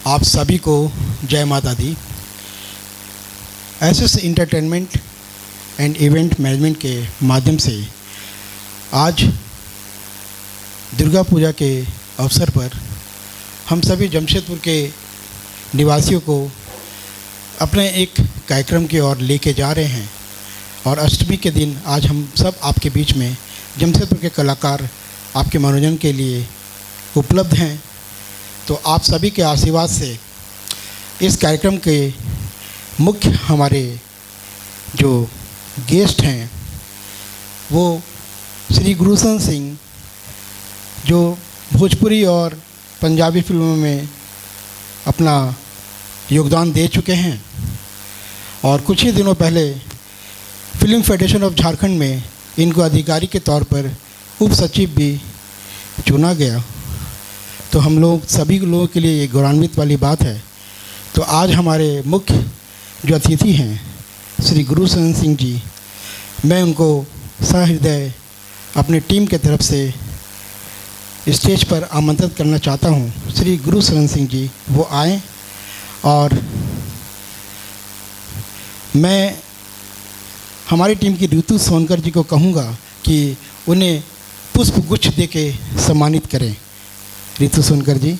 आप सभी को जय माता दी। SS entertainment and event management के माध्यम से आज दुर्गा पूजा के अवसर पर हम सभी जमशेदपुर के निवासियों को अपने एक कार्यक्रम की ओर लेके जा रहे हैं। और अष्टमी के दिन आज हम सब आपके बीच में जमशेदपुर के कलाकार आपके मनोरंजन के लिए उपलब्ध हैं। तो आप सभी के आशीर्वाद से इस कार्यक्रम के मुख्य हमारे जो गेस्ट हैं वो श्री गुरुशरण सिंह, जो भोजपुरी और पंजाबी फिल्मों में अपना योगदान दे चुके हैं और कुछ ही दिनों पहले फिल्म फेडरेशन ऑफ झारखंड में इनको अधिकारी के तौर पर उप सचिव भी चुना गया। तो हम लोग सभी लोगों के लिए ये गौरवान्वित वाली बात है। तो आज हमारे मुख्य जो अतिथि हैं श्री गुरुशरण सिंह जी, मैं उनको सहृदय अपनी टीम के तरफ से स्टेज पर आमंत्रित करना चाहता हूँ। श्री गुरुशरण सिंह जी वो आएँ और मैं हमारी टीम की ऋतु सोनकर जी को कहूँगा कि उन्हें पुष्प गुच्छ देके सम्मानित करें। ऋतु सोनकर जी,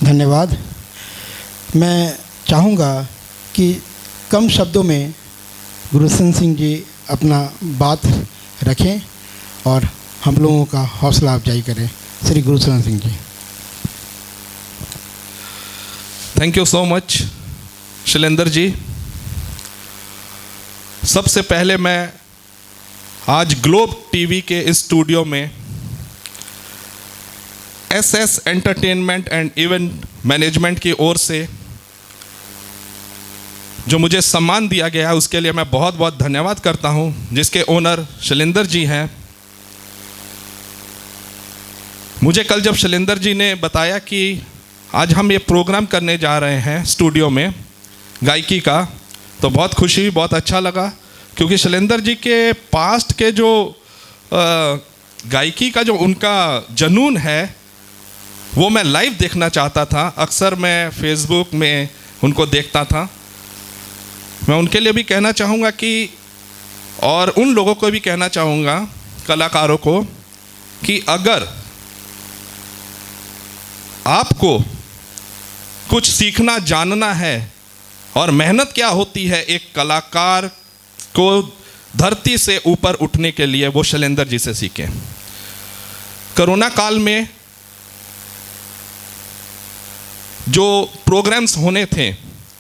धन्यवाद। मैं चाहूँगा कि कम शब्दों में गुरुशरण सिंह जी अपना बात रखें और हम लोगों का हौसला अफजाई करें। Shri Gurusharan Singh ji. Thank you so much Shailendra ji. सबसे पहले मैं आज ग्लोब टीवी के इस स्टूडियो में SS entertainment and event management की ओर से जो मुझे सम्मान दिया गया है उसके लिए मैं बहुत बहुत धन्यवाद करता हूं, जिसके ओनर शैलेंद्र जी हैं। मुझे कल जब शैलेंद्र जी ने बताया कि आज हम ये प्रोग्राम करने जा रहे हैं स्टूडियो में गायकी का, तो बहुत खुशी, बहुत अच्छा लगा, क्योंकि शैलेंद्र जी के पास्ट के जो गायकी का जो उनका जुनून है वो मैं लाइव देखना चाहता था। अक्सर मैं फेसबुक में उनको देखता था। मैं उनके लिए भी कहना चाहूँगा कि, और उन लोगों को भी कहना चाहूँगा कलाकारों को, कि अगर आपको कुछ सीखना जानना है और मेहनत क्या होती है एक कलाकार को धरती से ऊपर उठने के लिए, वो शैलेंद्र जी से सीखें। कोरोना काल में जो प्रोग्राम्स होने थे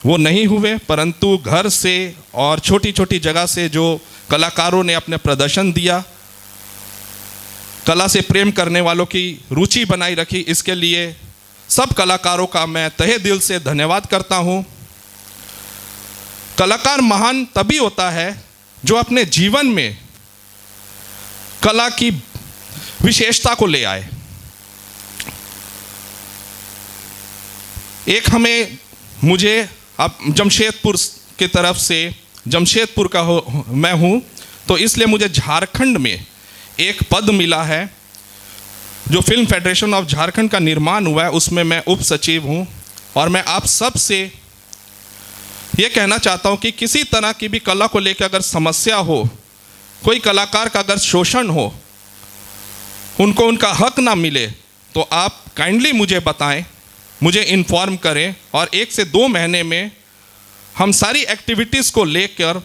वो नहीं हुए, परंतु घर से और छोटी छोटी जगह से जो कलाकारों ने अपने प्रदर्शन दिया, कला से प्रेम करने वालों की रुचि बनाई रखी, इसके लिए सब कलाकारों का मैं तहे दिल से धन्यवाद करता हूँ। कलाकार महान तभी होता है जो अपने जीवन में कला की विशेषता को ले आए। एक मुझे अब जमशेदपुर की तरफ से, जमशेदपुर का मैं हूँ, तो इसलिए मुझे झारखंड में एक पद मिला है जो फिल्म फेडरेशन ऑफ झारखंड का निर्माण हुआ है, उसमें मैं उप सचिव हूँ। और मैं आप सब से ये कहना चाहता हूँ कि किसी तरह की भी कला को लेकर अगर समस्या हो, कोई कलाकार का अगर शोषण हो, उनको उनका हक ना मिले, तो आप काइंडली मुझे बताएं, मुझे इन्फॉर्म करें, और 1 से 2 महीने में हम सारी एक्टिविटीज़ को लेकर,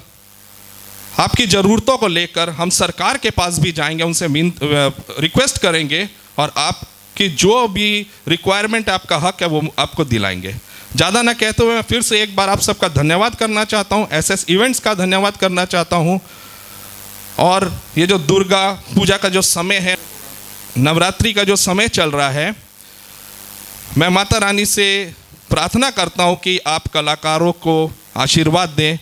आपकी ज़रूरतों को लेकर हम सरकार के पास भी जाएंगे, उनसे रिक्वेस्ट करेंगे और आपकी जो भी रिक्वायरमेंट, आपका हक है, वो आपको दिलाएंगे। ज़्यादा ना कहते हुए मैं फिर से एक बार आप सबका धन्यवाद करना चाहता हूँ, एसएस इवेंट्स का धन्यवाद करना चाहता हूँ। और ये जो दुर्गा पूजा का जो समय है, नवरात्रि का जो समय चल रहा है, मैं माता रानी से प्रार्थना करता हूँ कि आप कलाकारों को आशीर्वाद दें,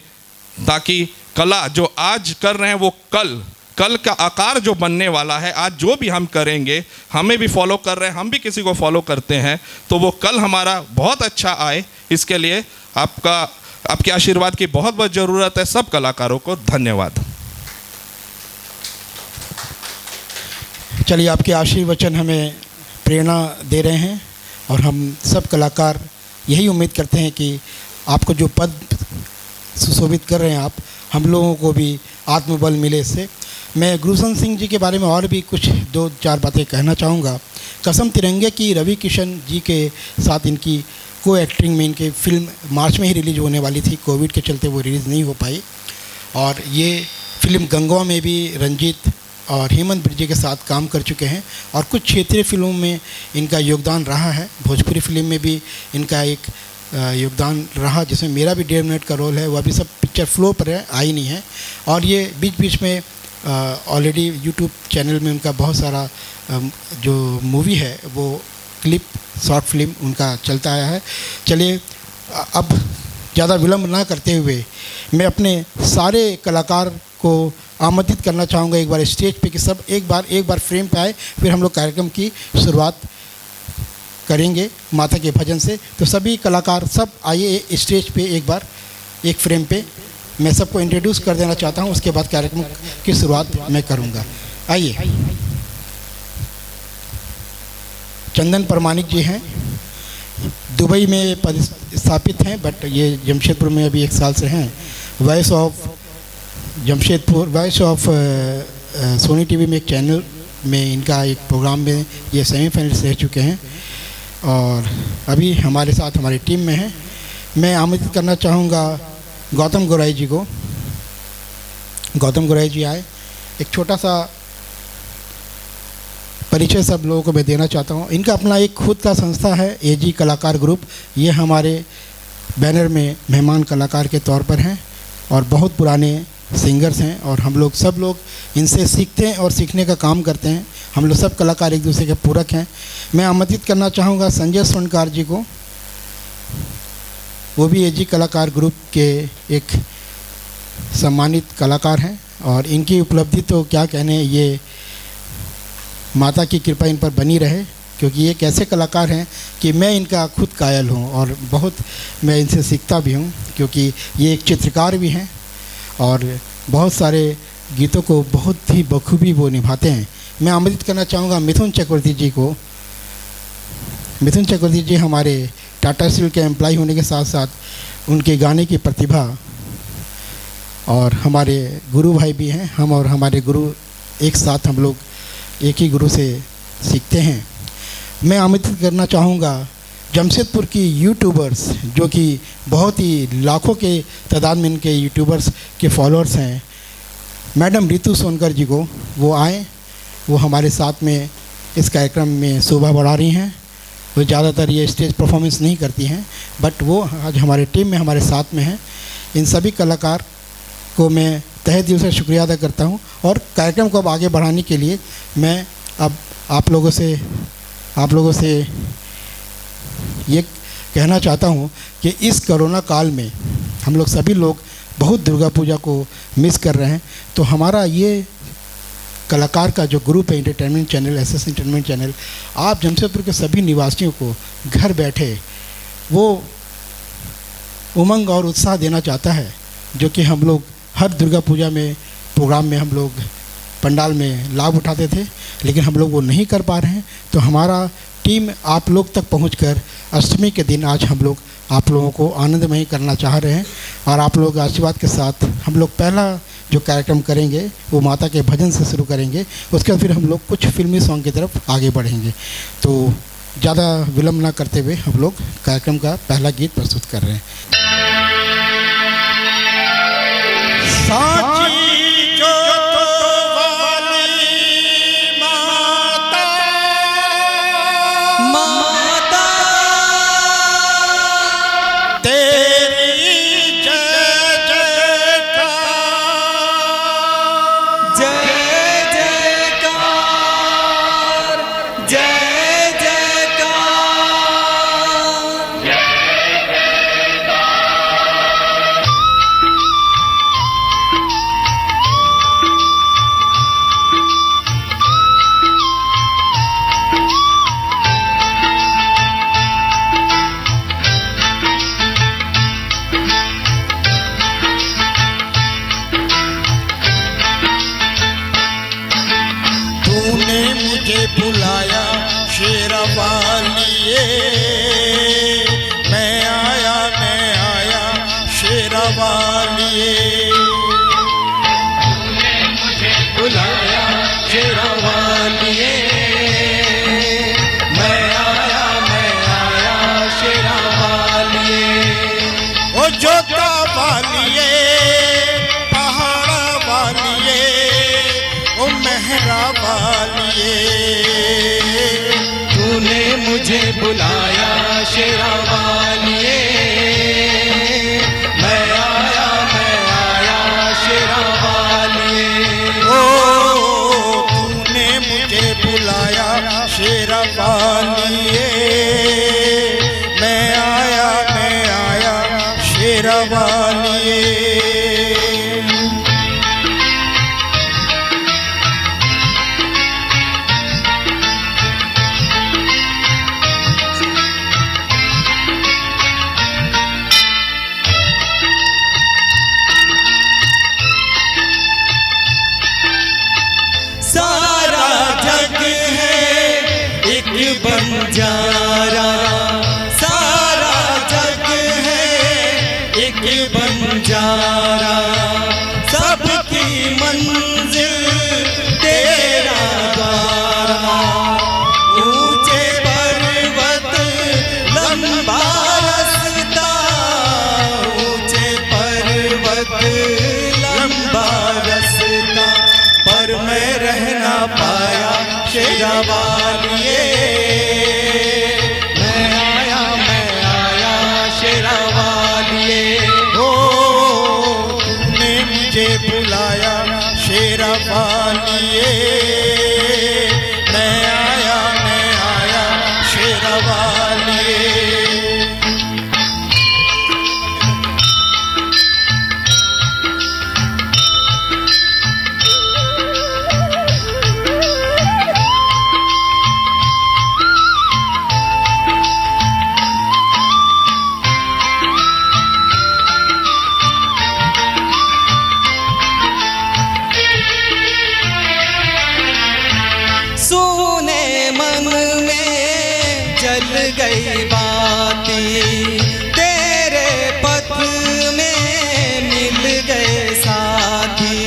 ताकि कला जो आज कर रहे हैं वो कल का आकार जो बनने वाला है, आज जो भी हम करेंगे, हमें भी फॉलो कर रहे हैं, हम भी किसी को फॉलो करते हैं, तो वो कल हमारा बहुत अच्छा आए। इसके लिए आपके आशीर्वाद की बहुत बहुत ज़रूरत है। सब कलाकारों को धन्यवाद। चलिए, आपके आशीर्वचन हमें प्रेरणा दे रहे हैं। और हम सब कलाकार यही उम्मीद करते हैं कि आपको जो पद सुशोभित कर रहे हैं आप, हम लोगों को भी आत्मबल मिले इससे। मैं गुरुशरण सिंह जी के बारे में और भी कुछ 2-4 बातें कहना चाहूँगा। कसम तिरंगे की रवि किशन जी के साथ इनकी को एक्टिंग में इनकी फिल्म मार्च में ही रिलीज़ होने वाली थी, कोविड के चलते वो रिलीज़ नहीं हो पाई। और ये फिल्म गंगवा में भी रंजीत और हेमंत ब्रिजे के साथ काम कर चुके हैं और कुछ क्षेत्रीय फिल्मों में इनका योगदान रहा है। भोजपुरी फिल्म में भी इनका एक योगदान रहा, जिसमें मेरा भी 1.5 मिनट का रोल है। वो अभी सब पिक्चर फ्लो पर है, आई नहीं है। और ये बीच बीच में ऑलरेडी यूट्यूब चैनल में उनका बहुत सारा जो मूवी है वो क्लिप शॉर्ट फिल्म उनका चलता आया है। चलिए अब ज़्यादा विलम्ब ना करते हुए मैं अपने सारे कलाकार को आमंत्रित करना चाहूँगा एक बार स्टेज पे कि सब एक बार फ्रेम पे आए, फिर हम लोग कार्यक्रम की शुरुआत करेंगे माता के भजन से। तो सभी कलाकार सब आइए स्टेज पे एक बार, एक फ्रेम पे। मैं सबको इंट्रोड्यूस कर देना चाहता हूँ, उसके बाद कार्यक्रम की शुरुआत मैं करूँगा। आइए। चंदन परमाणिक जी हैं, दुबई में पदस्थापित हैं, बट ये जमशेदपुर में अभी 1 साल से हैं। Voice of Jamshedpur, voice of Sony TV में एक चैनल में इनका एक प्रोग्राम में ये सेमीफाइनलिस्ट रह चुके हैं और अभी हमारे साथ हमारी टीम में हैं। मैं आमंत्रित करना चाहूँगा गौतम गोराई जी को। गौतम गोराई जी आए, एक छोटा सा परिचय सब लोगों को मैं देना चाहता हूँ। इनका अपना एक खुद का संस्था है, एजी कलाकार ग्रुप। ये हमारे बैनर में मेहमान कलाकार के तौर पर हैं और बहुत पुराने सिंगर्स हैं और हम लोग सब लोग इनसे सीखते हैं और सीखने का काम करते हैं। हम लोग सब कलाकार एक दूसरे के पूरक हैं। मैं आमंत्रित करना चाहूँगा संजय स्वर्णकार जी को। वो भी एजी कलाकार ग्रुप के एक सम्मानित कलाकार हैं और इनकी उपलब्धि तो क्या कहने, ये माता की कृपा इन पर बनी रहे, क्योंकि ये एक ऐसे कलाकार हैं कि मैं इनका खुद कायल हूँ और बहुत मैं इनसे सीखता भी हूँ, क्योंकि ये एक चित्रकार भी हैं और बहुत सारे गीतों को बहुत ही बखूबी वो निभाते हैं। मैं आमंत्रित करना चाहूँगा मिथुन चक्रवर्ती जी को। मिथुन चक्रवर्ती जी हमारे टाटा स्टील के एम्प्लॉय होने के साथ साथ उनके गाने की प्रतिभा और हमारे गुरु भाई भी हैं। हम और हमारे गुरु एक साथ, हम लोग एक ही गुरु से सीखते हैं। मैं आमंत्रित करना चाहूँगा जमशेदपुर की यूट्यूबर्स, जो कि बहुत ही लाखों के तादाद में इनके यूट्यूबर्स के फॉलोअर्स हैं, मैडम रितु सोनकर जी को। वो आए, वो हमारे साथ में इस कार्यक्रम में शोभा बढ़ा रही हैं। वो ज़्यादातर ये स्टेज परफॉर्मेंस नहीं करती हैं, बट वो आज हमारे टीम में हमारे साथ में हैं। इन सभी कलाकार को मैं तहे दिल से शुक्रिया अदा करता हूँ और कार्यक्रम को अब आगे बढ़ाने के लिए मैं अब आप लोगों से ये कहना चाहता हूँ कि इस कोरोना काल में हम लोग सभी लोग बहुत दुर्गा पूजा को मिस कर रहे हैं। तो हमारा ये कलाकार का जो ग्रुप है entertainment channel, SS entertainment channel, आप जमशेदपुर के सभी निवासियों को घर बैठे वो उमंग और उत्साह देना चाहता है, जो कि हम लोग हर दुर्गा पूजा में प्रोग्राम में हम लोग पंडाल में लाभ उठाते थे, लेकिन हम लोग वो नहीं कर पा रहे हैं। तो हमारा टीम आप लोग तक पहुंचकर अष्टमी के दिन आज हम लोग आप लोगों को आनंदमय करना चाह रहे हैं और आप लोग आशीर्वाद के साथ हम लोग पहला जो कार्यक्रम करेंगे वो माता के भजन से शुरू करेंगे। उसके बाद फिर हम लोग कुछ फिल्मी सॉन्ग की तरफ आगे बढ़ेंगे। तो ज़्यादा विलम्ब ना करते हुए हम लोग कार्यक्रम का पहला गीत प्रस्तुत कर रहे हैं। वालिए। तूने मुझे बुलाया शेरा वालिए, मैं आया शेरा वालिए। ओ जोता वालिए, पहाड़ा वालिए, ओ मेहरा वालिए। तूने मुझे बुलाया शेरा वालिए, मैं आया शेरा वालिए। ओ तूने मुझे बुलाया शेरा वालिए, मैं आया शेरा वालिए। सारा जग है एक बंजारा, सारा जग है एक बंजारा, सबकी मंजिल तेरा द्वारा। ऊंचे पर्वत लंबा रास्ता, ऊंचे पर्वत लंबा रास्ता, पर मैं रह ना पाया शेरा वालिए। मैं आया शेरा वालिए। ओ तूने मुझे बुलाया शेरा वालिए, मैं आया शेरा वालिए। सुने मन में जल गई बाती, तेरे पथ में मिल गए साथी।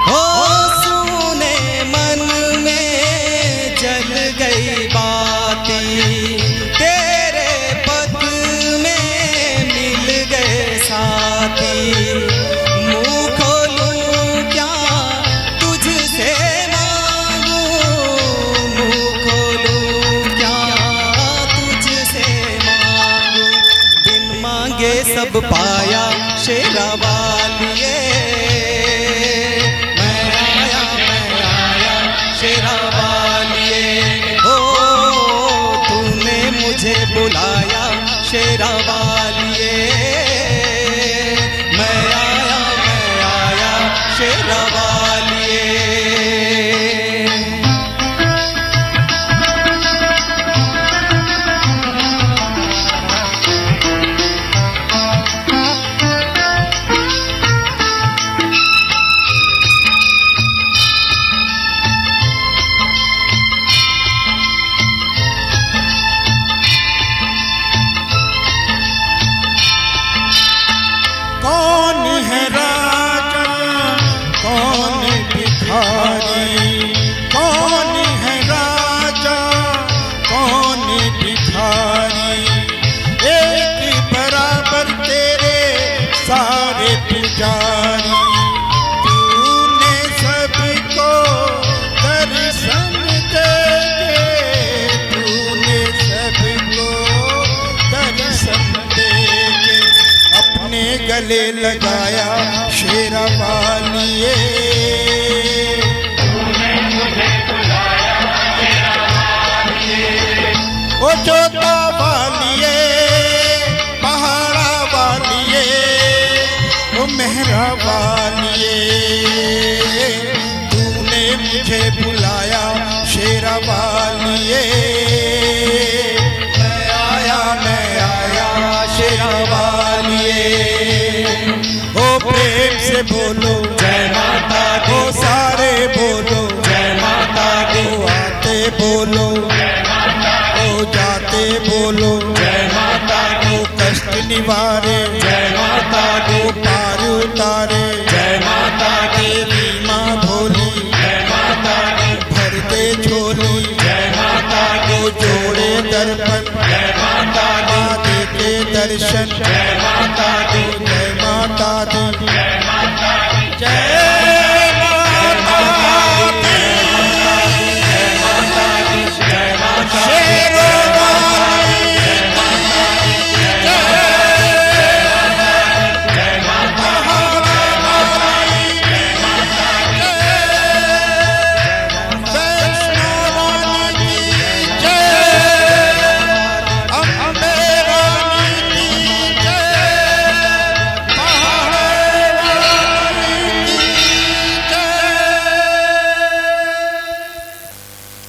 हो सुने मन में जल गई बाती, तेरे पथ में मिल गए साथी। मुँह खोलूं क्या तुझसे मांगूं, मुँह खोलूं क्या तुझसे मांगूं। बिन मांगे सब पाया शेरा वालिए, मैं आया शेरा वालिए। ओ तूने मुझे बुलाया शेरा वालिए, मैं आया शेरा वालिए। कौन है राजा, कौन भिखारी, कौन है राजा, कौन भिखारी। एक बराबर तेरे सारे पुजारी। तूने सबको दर्शन देके, तूने सबको दर्शन देके अपने गले लगाया शेरा वालिए। तूने मुझे बुलाया शेरा वालिए। ओ जोता वालिए, पहाड़ा वालिए, ओ मेहरा वालिए। तूने मुझे बुलाया शेरा वालिए, मैं आया शेरा वालिए। ओ प्रेम से बोलो जय माता दी, ओ सारे बोलो जय माता दी, ओ आते बोलो जय माता दी, ओ जाते बोलो जय माता दी, कष्ट निवारे जय माता दी, पार उतारे जय माता दी, तेरी माँ भोली जय माता दी, भर दे झोली जय माता दी, वो जोड़े दर्पण जय माता दी, दे के दर्शन जय माता दी, जय माता दी जय माता दी, जय जय माता दी, जय माता दी,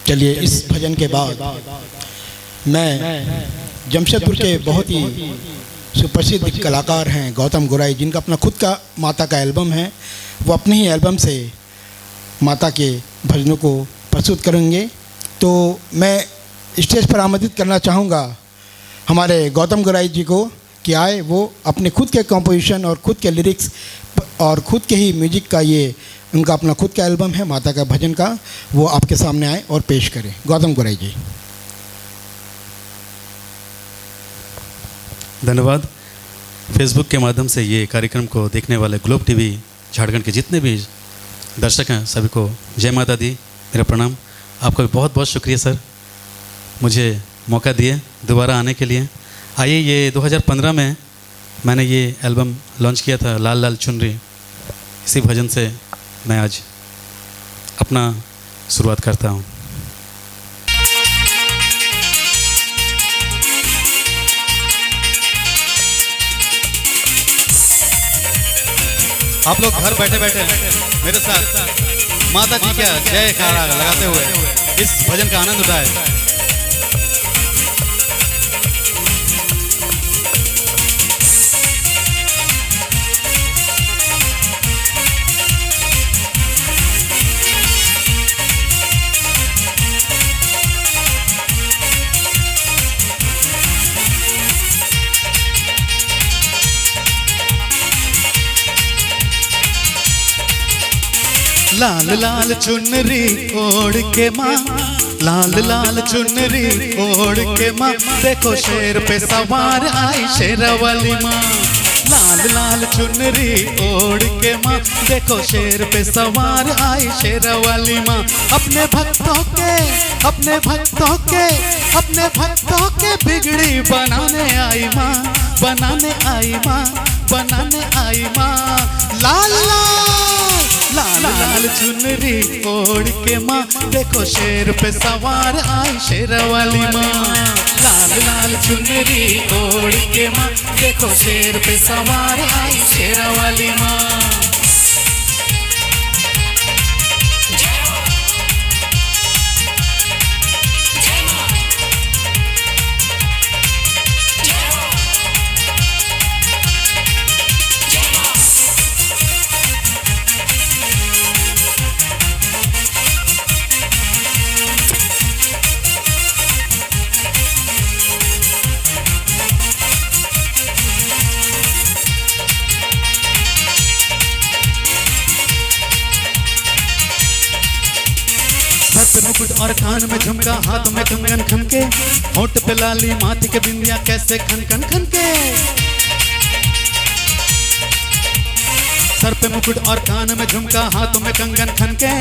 चलिए इस भजन के बाद मैं जमशेदपुर के बहुत ही सुप्रसिद्ध कलाकार हैं गौतम गोराई, जिनका अपना खुद का माता का एल्बम है। वो अपने ही एल्बम से माता के भजनों को प्रस्तुत करेंगे। तो मैं स्टेज पर आमंत्रित करना चाहूँगा हमारे गौतम गोराई जी को कि आए, वो अपने खुद के कंपोजिशन और खुद के लिरिक्स और खुद के ही म्यूजिक का, ये उनका अपना खुद का एल्बम है माता का भजन का, वो आपके सामने आए और पेश करें। गौतम गोराई जी। धन्यवाद। फेसबुक के माध्यम से ये कार्यक्रम को देखने वाले ग्लोब टीवी झारखंड के जितने भी दर्शक हैं सभी को जय माता दी, मेरा प्रणाम। आपका भी बहुत बहुत शुक्रिया सर, मुझे मौका दिए दोबारा आने के लिए। आइए, ये 2015 में मैंने ये एल्बम लॉन्च किया था, लाल लाल चुनरी। इसी भजन से मैं आज अपना शुरुआत करता हूँ। आप लोग घर बैठे बैठे मेरे साथ माता जी का जयकारा लगाते हुए इस भजन का आनंद उठाए। लाल लाल चुनरी ओढ़ के माँ, लाल लाल चुनरी ओढ़ के माँ, देखो शेर पे सवार आई शेरावाली माँ। लाल लाल चुनरी ओढ़ के माँ, देखो शेर पे सवार आई शेरावाली माँ। अपने भक्तों के अपने भक्तों के अपने भक्तों के बिगड़ी बनाने आई माँ, बनाने आई माँ, बनाने आई माँ। लाल लाल लाल चुनरी ओढ़ के माँ, देखो शेर पे सवार आई शेरावाली माँ। लाल लाल चुनरी ओढ़ के माँ, देखो शेर पे सवार आई शेरावाली माँ। सर पे मुकुट और कान में झुमका, हाथ में कंगन खनके, होंठ पे लाली माथे के बिंदिया कैसे खन खन खन के। सर पे मुकुट और कान में झुमका, हाथों में कंगन खनके,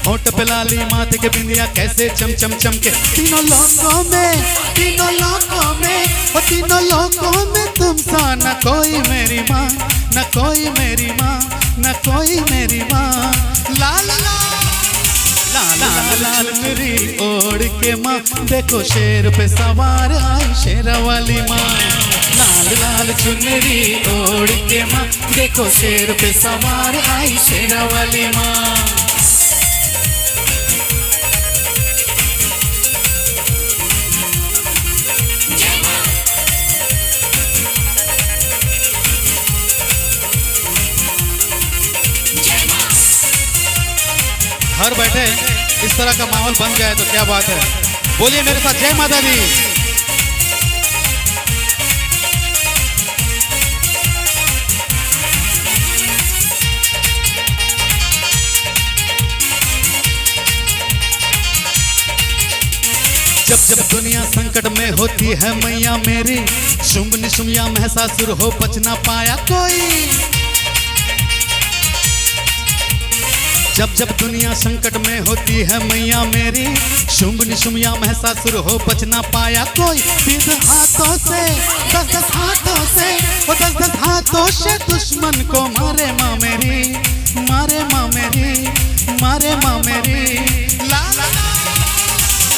होंठ पे लाली माथे के बिंदिया कैसे चम चम चम के। तीनों लोकों में, तीनों लोकों में, ओ तीनों लोकों में तुम सा न कोई मेरी माँ, न कोई मेरी माँ, न कोई मेरी माँ। लाल लाल लाल चुनरी ओढ़ के माँ, देखो शेर पे सवार आई शेरावाली माँ। लाल लाल चुनरी ओढ़ के माँ, देखो शेर पे सवार आई शेरावाली माँ। घर बैठे इस तरह का माहौल बन जाए तो क्या बात है। बोलिए मेरे साथ जय माता दी। जब जब दुनिया संकट में होती है मैया मेरी, शुंभ निशुंभ या महिषासुर हो बच ना पाया कोई। जब जब दुनिया संकट में होती है मैया मेरी, शुंभ निशुंभ या महिषासुर हो बच ना पाया कोई। 10 हाथों से 10 हाथों से वो 10 हाथों से दुश्मन को मारे माँ मेरी, मारे माँ मेरी, मारे माँ मेरी।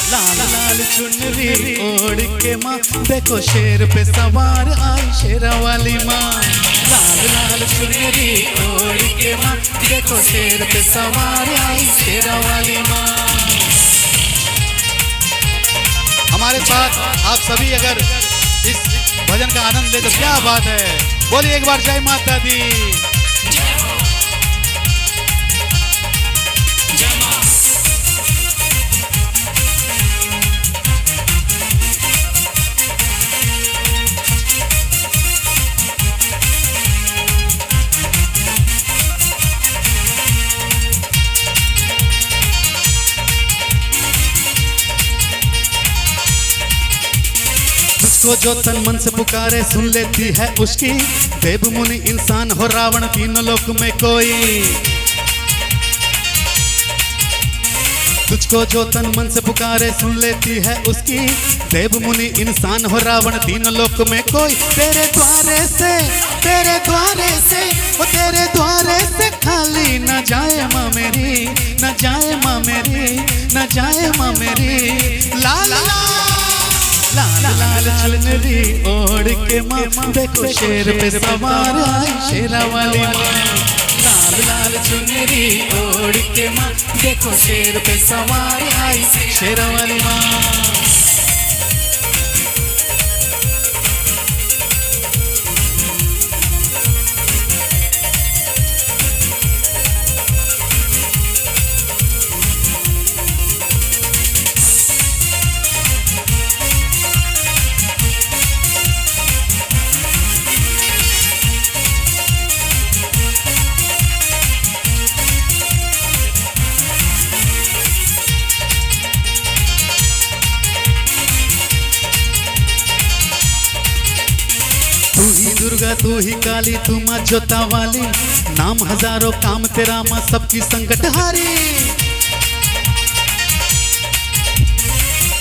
लाल लाल चुनरी ओढ़ के माँ देखो शेर पे सवार आई शेरा वाली माँ। लाल लाल चुनरी ओढ़ के माँ देखो शेर पे सवार आई शेरा वाली माँ। हमारे साथ आप सभी अगर इस भजन का आनंद ले तो क्या बात है। बोलिए एक बार जय माता दी। को जो तन मन से पुकारे सुन लेती है उसकी, देव मुनि इंसान हो रावण तीनों लोक में कोई। तुझको जो तन मन से पुकारे सुन लेती है उसकी, देव मुनि इंसान हो रावण तीनों लोक में कोई। तेरे द्वारे से तेरे द्वारे से वो तेरे द्वारे से खाली न जाए माँ मेरी, न जाए माँ मेरी, न जाए माँ मेरी। लाल लाल लाल चुनरी ओढ़ के माँ देखो शेर पे सवार आई शेरा वाली माँ। लाल लाल चुनरी ओढ़ के माँ देखो शेर पे सवार आई शेरा वाली माँ। तू ही दुर्गा तू ही काली तू माँ जोता वाली, नाम हजारों काम तेरा माँ सबकी संकट हारी।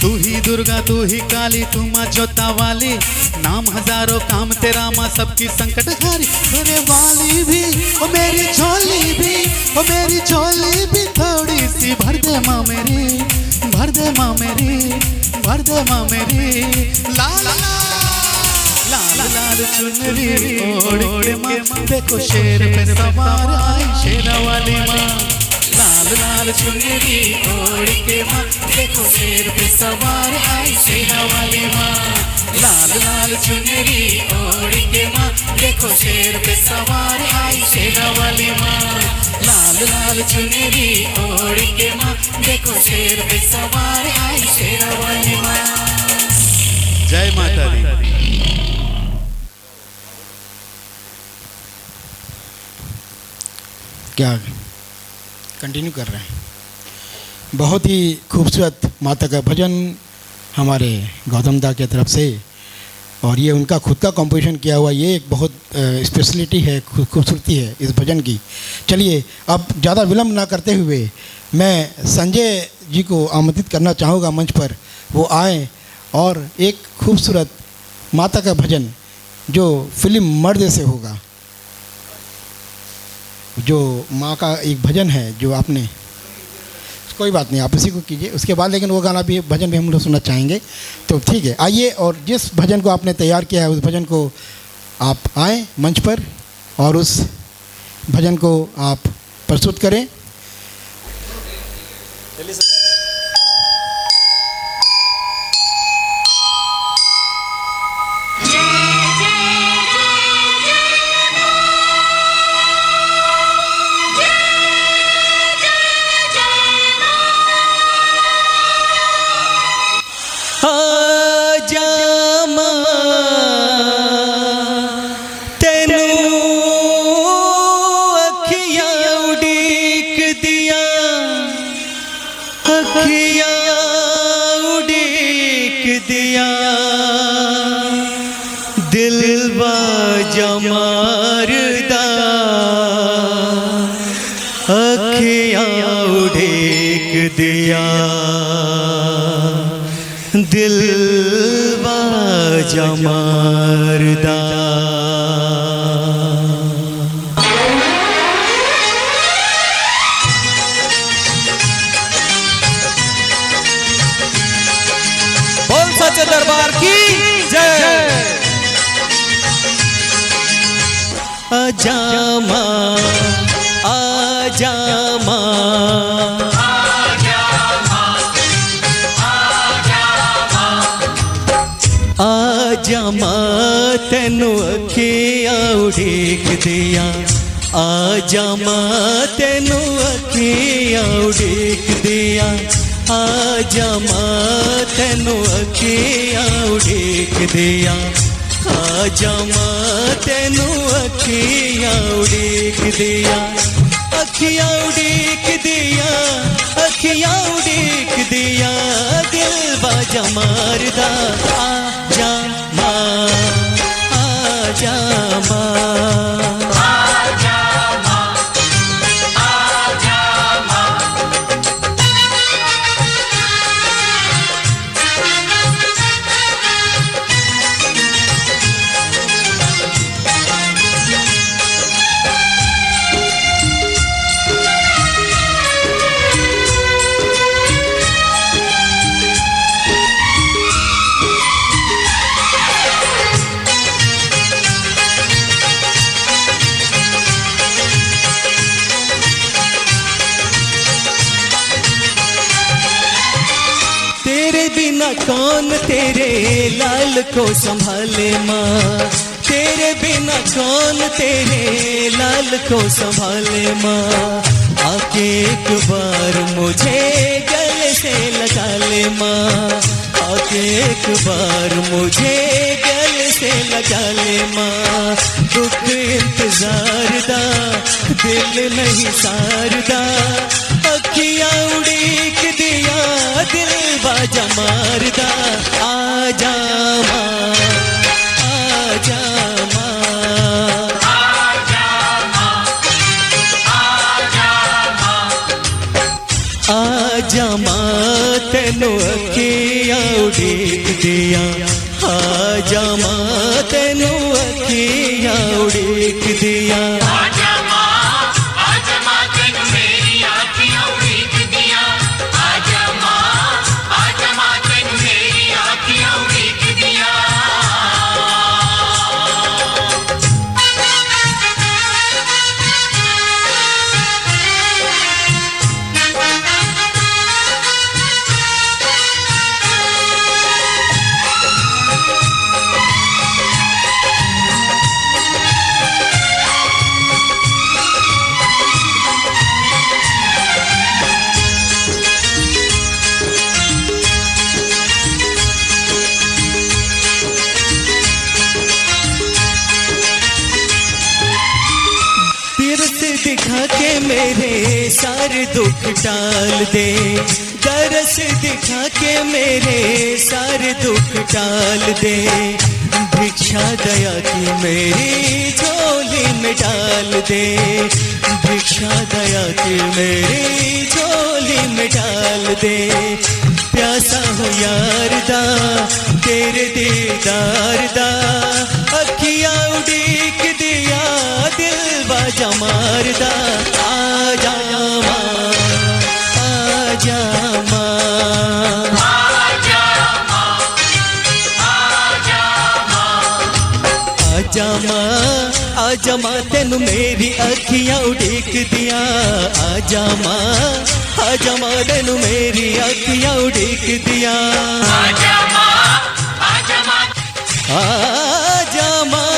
तू ही दुर्गा तू ही काली तू माँ जोता वाली, नाम हजारों काम तेरा माँ सबकी संकट हारी। मेरे वाली भी वो मेरी झोली भी, वो मेरी झोली भी थोड़ी सी भर दे माँ मेरी, भर दे माँ मेरी, भर दे माँ मेरी। लाल लाल लाल चुनरी ओढ़ माँ देखो शेर पे सवार आई शेरा वाली माँ। लाल लाल चुनरी ओढ़ के माँ देखो शेर पे सवार आई शेरा वाली माँ। लाल लाल चुनरी ओढ़ के माँ देखो शेर पे सवार आई शेरा वाली माँ। लाल लाल चुनरी ओढ़ के माँ देखो शेर पे सवार आई शेरा वाली माँ। जय माता दी। क्या कंटिन्यू कर रहे हैं। बहुत ही खूबसूरत माता का भजन हमारे गौतम दा की तरफ से, और ये उनका खुद का कंपोजिशन किया हुआ, ये एक बहुत स्पेशलिटी है, खूबसूरती है इस भजन की। चलिए अब ज़्यादा विलम्ब ना करते हुए मैं संजय जी को आमंत्रित करना चाहूँगा मंच पर, वो आए और एक खूबसूरत माता का भजन जो फिल्म मर्द से होगा, जो माँ का एक भजन है जो आपने, कोई बात नहीं आप उसी को कीजिए उसके बाद, लेकिन वो गाना भी भजन भी हम लोग सुनना चाहेंगे। तो ठीक है, आइए और जिस भजन को आपने तैयार किया है उस भजन को आप आएँ मंच पर और उस भजन को आप प्रस्तुत करें। दिया दिल बाजा मारदा अखियां उड़ेक दिया दिल बाजा मारदा। बोल सच्चे दरबार की जय। आजा माँ आजा माँ आजा माँ तेनू अखियां उड़ीक दिया आजा माँ तेनू अखियां उड़ीक दिया आजा माँ तेनू अखियां उड़ीक दिया आजा माँ तेनू अखियां उड़ीक दिया अखियां उड़ीक दिया अखियां उड़ीक दिया दिल बाजा मारदा आजा माँ आजा माँ तेरे बिना कौन तेरे लाल को संभाले माँ तेरे बिना कौन तेरे लाल को संभाले माँ आके एक बार मुझे गले से लगा ले माँ आके एक बार मुझे गले से लगा ले माँ दुख इंतजार दा दिल नहीं सारदा अखियां उड़ीक दिया दिल बाजा मारदा आजा माँ आजा माँ आजा माँ तेनू अखियां उड़ीक दिया आजा माँ तेनू अखियां उड़ीक दिया दिखा के मेरे सारे दुख टाल दे दरस दिखा के मेरे सारे दुख टाल दे भिक्षा दया की मेरी झोली में डाल दे भिक्षा दया की मेरी झोली में डाल दे प्यासा हो यार दा तेरे दीदार दा अखियां उड़ीक दिया दिल बाजा मारदा आजा माँ आजा माँ आजा माँ तेनू मेरी अखियां उड़ीक दिया आजा माँ तेनू मेरी अखियां उड़ीक दिया आजा माँ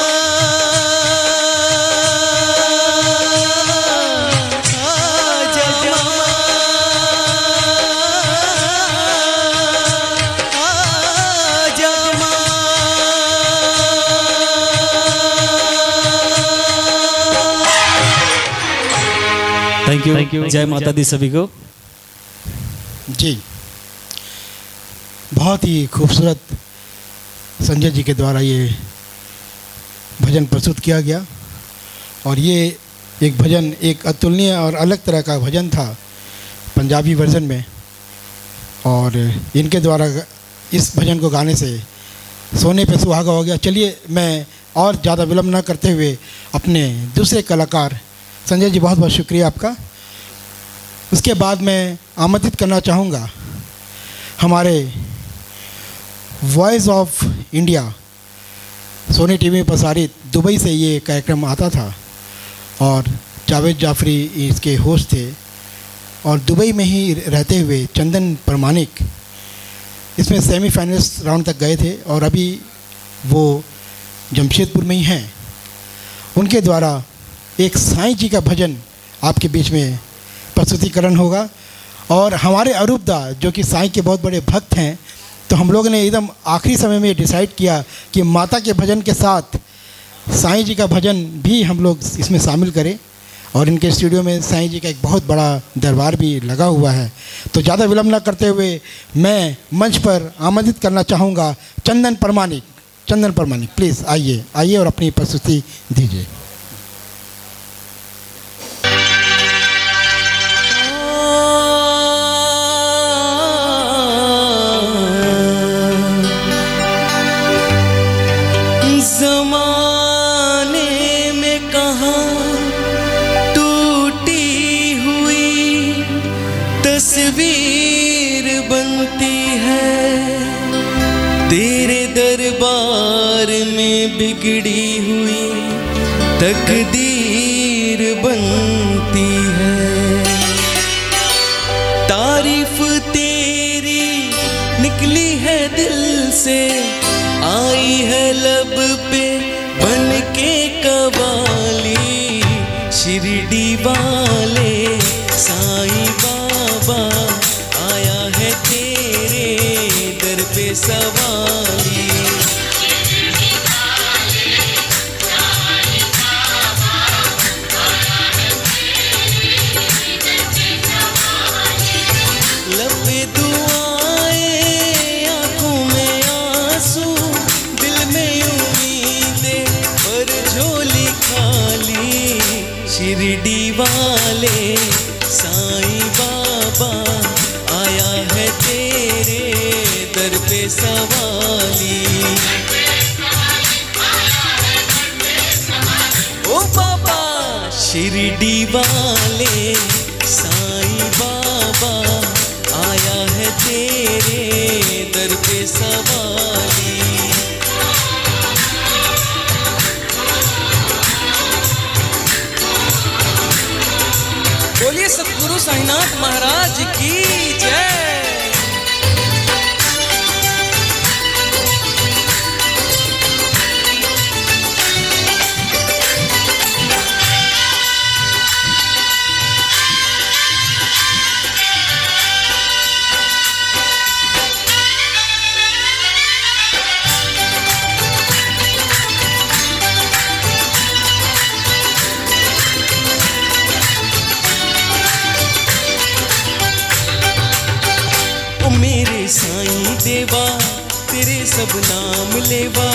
थैंक यू जय माता दी सभी को। जी बहुत ही खूबसूरत संजय जी के द्वारा ये भजन प्रस्तुत किया गया। और ये एक भजन एक अतुलनीय और अलग तरह का भजन था पंजाबी वर्जन में, और इनके द्वारा इस भजन को गाने से सोने पे सुहागा हो गया। चलिए मैं और ज़्यादा विलम्ब न करते हुए अपने दूसरे कलाकार संजय जी, बहुत बहुत शुक्रिया आपका। उसके बाद मैं आमंत्रित करना चाहूँगा हमारे voice of India Sony TV में प्रसारित दुबई से ये कार्यक्रम आता था और जावेद जाफरी इसके होस्ट थे, और दुबई में ही रहते हुए चंदन परमानिक इसमें सेमीफाइनल्स राउंड तक गए थे और अभी वो जमशेदपुर में ही हैं। उनके द्वारा एक साईं जी का भजन आपके बीच में प्रस्तुतिकरण होगा। और हमारे अरूपदा जो कि साईं के बहुत बड़े भक्त हैं, तो हम लोगों ने एकदम आखिरी समय में डिसाइड किया कि माता के भजन के साथ साईं जी का भजन भी हम लोग इसमें शामिल करें। और इनके स्टूडियो में साईं जी का एक बहुत बड़ा दरबार भी लगा हुआ है। तो ज़्यादा विलम्ब न करते हुए मैं मंच पर आमंत्रित करना चाहूँगा चंदन परमानिक। चंदन परमानिक प्लीज़ आइए और अपनी प्रस्तुति दीजिए। ज़माने में कहाँ टूटी हुई तस्वीर बनती है, तेरे दरबार में बिगड़ी हुई तकदीर बनती है। तारीफ तेरी निकली है दिल से, आई है लब पे बन के कवाली। शिरडी वाले साईं बाबा आया है तेरे दर पे सवाली। लब पे दुआएं, आंखों में आंसू, दिल में उम्मीदें पर झोली खाली। शिरडी वाले साईं बाबा आया है तेरे दर पे सवाली। ओ बाबा शिरडी वाले साईं बाबा आया है तेरे दर पे सवाली। बोलिए सतगुरु साईनाथ महाराज की जय। मेरे साईं देवा तेरे सब नाम लेवा,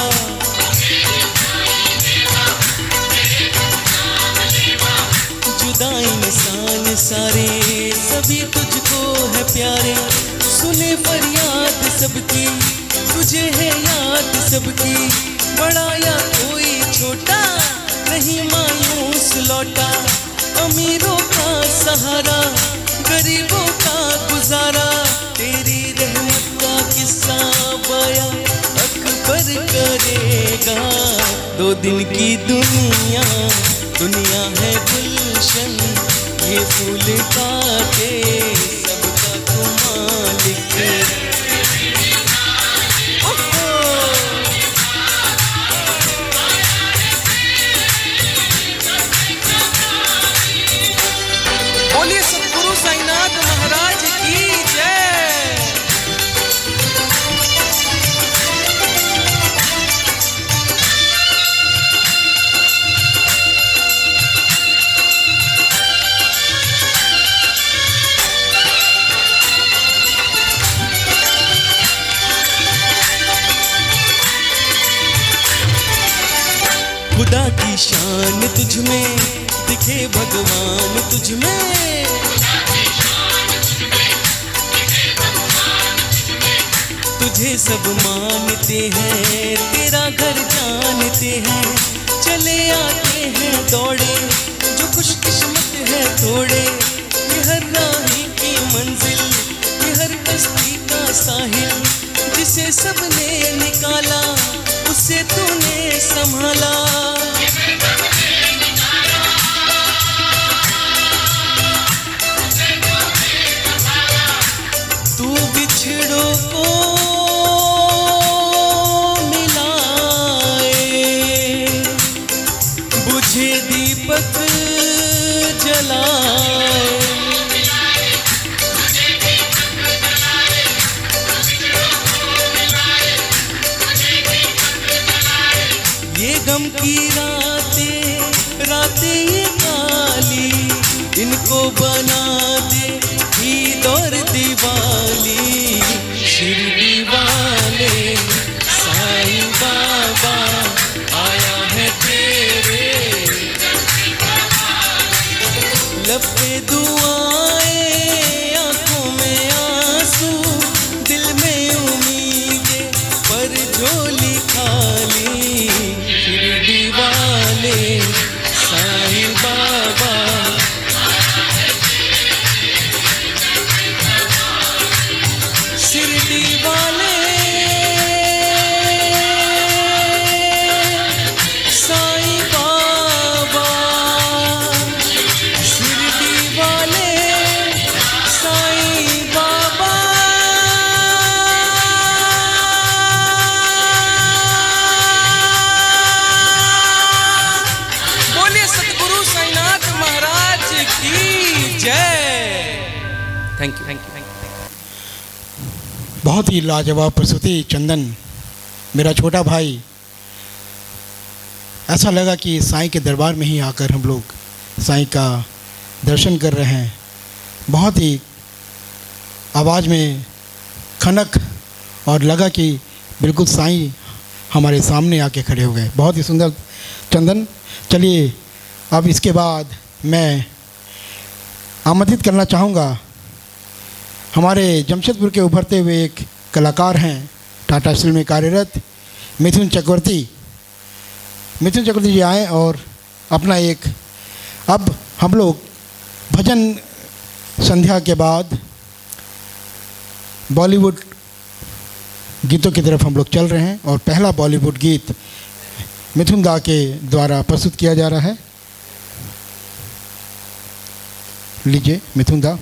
जुदा इंसान सारे सभी तुझको है प्यारे। सुने फरियाद सबकी तुझे है याद सबकी, बड़ा या कोई छोटा नहीं मायूस लौटा। अमीरों का सहारा गरीबों का गुजारा, तेरी रहमत का किस्सा बया अकबर करेगा। 2 दिन की दुनिया दुनिया है गुलशन, ये फूल काटे सबका तू मालिक। बोलिए सतगुरु साईनाथ महाराज की जय। खुदा की शान तुझ में, दिखे भगवान तुझ में। तुझे सब मानते हैं, तेरा घर जानते हैं, चले आते हैं दौड़े जो खुशकिस्मत है थोड़े। ये हर राही की मंजिल, ये हर कश्ती का साहिल, जिसे सबने निकाला उसे तूने संभाला। तू बिछड़ों को मिलाए, बुझे दीपक जलाए। ये गम की रातें रातें ये काली, इनको बना दे ईद और दिवाली। शिरडी वाले साईं बाबा आया है तेरे, लब पे दुआएं आंखों में आंसू, दिल में उम्मीदें पर झोली खाली। शिरडी वाले साईं बाबा, शिरडी वाले साईं बाबा, शिरडी वाले साईं बाबा। बोलिए सतगुरु साईनाथ महाराज की जय। Thank you, thank you, thank you. बहुत ही लाजवाब प्रस्तुति चंदन, मेरा छोटा भाई। ऐसा लगा कि साईं के दरबार में ही आकर हम लोग साईं का दर्शन कर रहे हैं। बहुत ही आवाज़ में खनक और लगा कि बिल्कुल साईं हमारे सामने आके खड़े हो गए। बहुत ही सुंदर चंदन। चलिए अब इसके बाद मैं आमंत्रित करना चाहूँगा, हमारे जमशेदपुर के उभरते हुए एक कलाकार हैं, टाटा स्टील में कार्यरत मिथुन चक्रवर्ती। मिथुन चक्रवर्ती जी आए और अपना एक, अब हम लोग भजन संध्या के बाद बॉलीवुड गीतों की तरफ हम लोग चल रहे हैं और पहला बॉलीवुड गीत मिथुन दा के द्वारा प्रस्तुत किया जा रहा है। लीजिए मिथुन दा।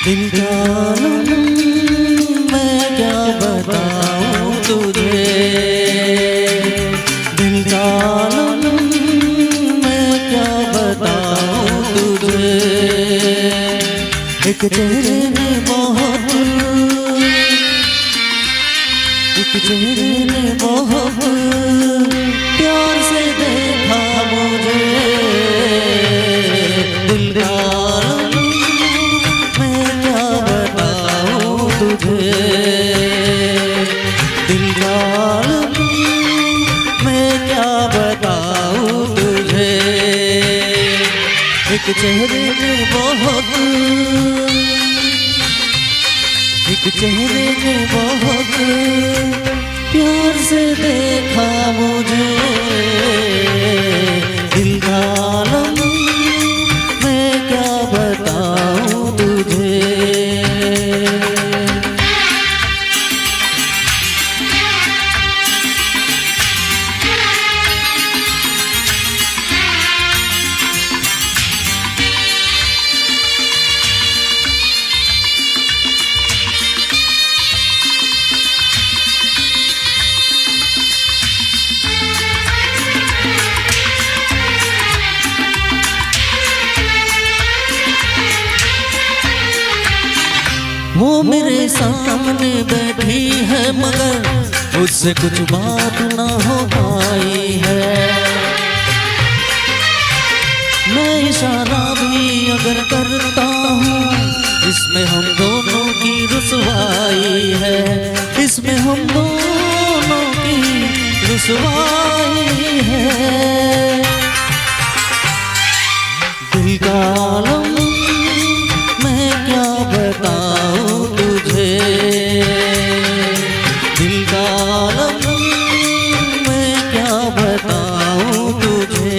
दिल का मैं क्या बताऊं तुझे, दिल का मैं क्या बताऊं तुझे। एक चेहरे ने बहुत, एक चेहरे ने बहुत प्यार से देखा मुझे। दिल का एक चेहरे ने बहुत, एक चेहरे ने बहुत प्यार से देखा मुझे। दिल का आलम मैं क्या बताऊं तुझे। उससे कुछ बात ना हो पाई है। मैं इशारा भी अगर करता हूँ, इसमें हम दोनों की रुसवाई है, इसमें हम दोनों की रुसवाई है। दिल का आलम मैं क्या बताऊं तुझे, दिल का आलम मैं क्या बताऊं तुझे।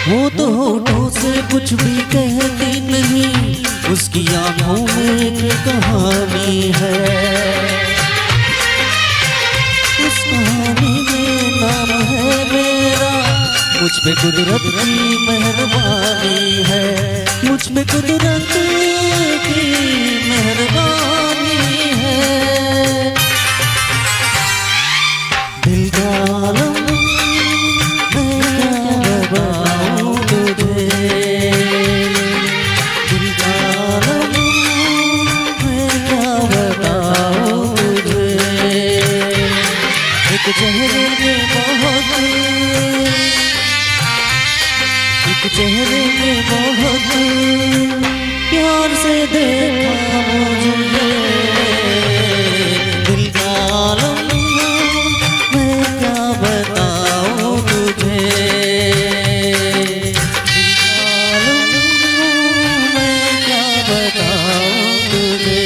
वो तो होठों से कुछ भी कहती नहीं, उसकी आंखों में एक कहानी है, उस कहानी में नाम है मेरा। मुझ पे कुदरत की मेहरबानी है, मुझ पे कुदरत की मेहरबानी है। दिल का आलम मैं क्या बताऊं तुझे, दिल का आलम मैं क्या बताऊं तुझे। एक चेहरे में बहुत, एक चेहरे में बहुत प्यार से देखा मुझे। दिल का आलम मैं क्या बताऊं तुझे, दिल का आलम मैं क्या बताऊं तुझे।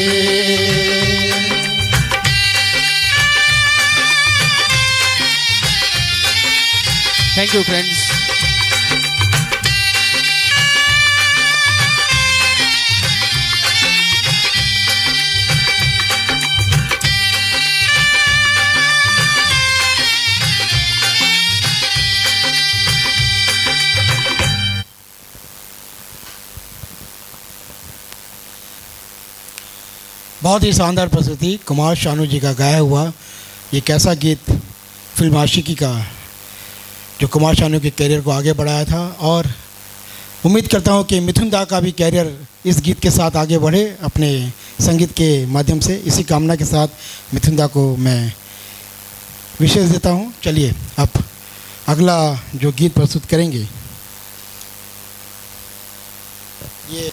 Thank you friends. बहुत ही शानदार प्रस्तुति कुमार शानू जी का गाया हुआ। ये कैसा गीत फिल्म आशिकी का, जो कुमार शानू के कैरियर को आगे बढ़ाया था। और उम्मीद करता हूँ कि मिथुन दा का भी कैरियर इस गीत के साथ आगे बढ़े अपने संगीत के माध्यम से। इसी कामना के साथ मिथुन दा को मैं विशेष देता हूँ। चलिए अब अगला जो गीत प्रस्तुत करेंगे ये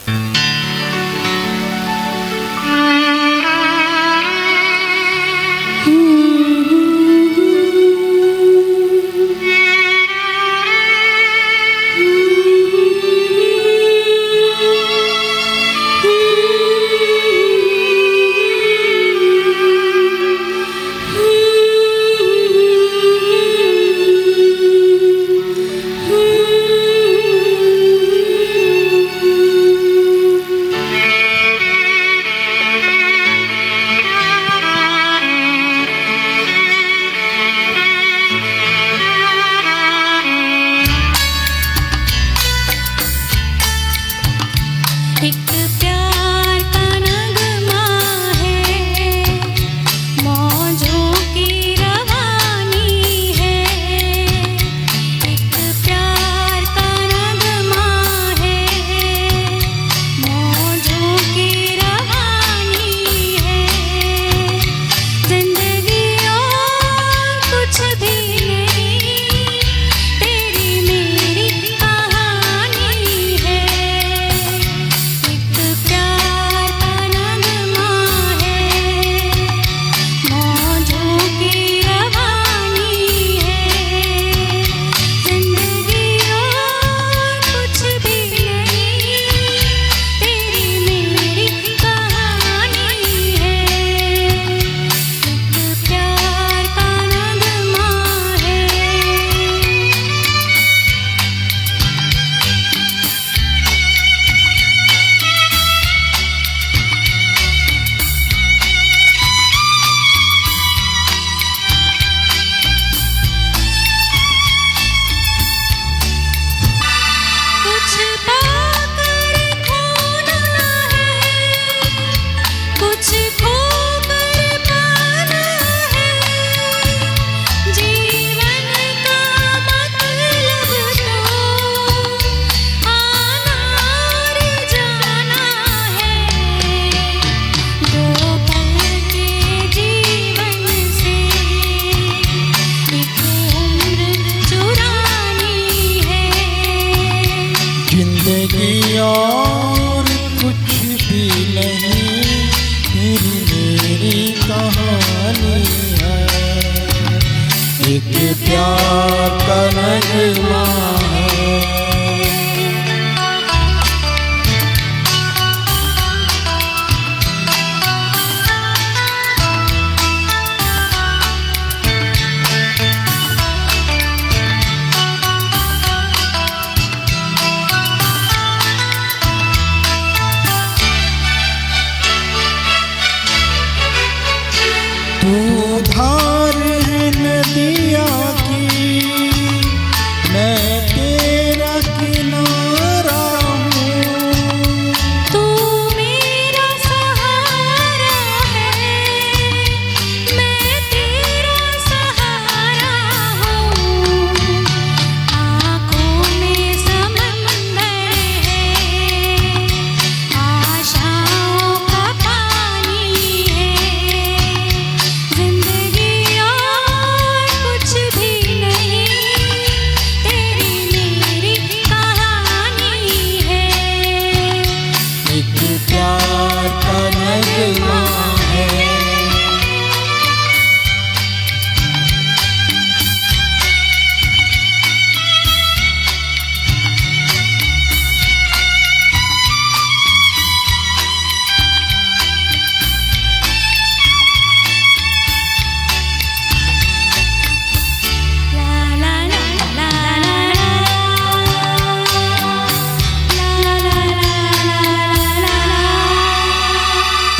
नगमा है।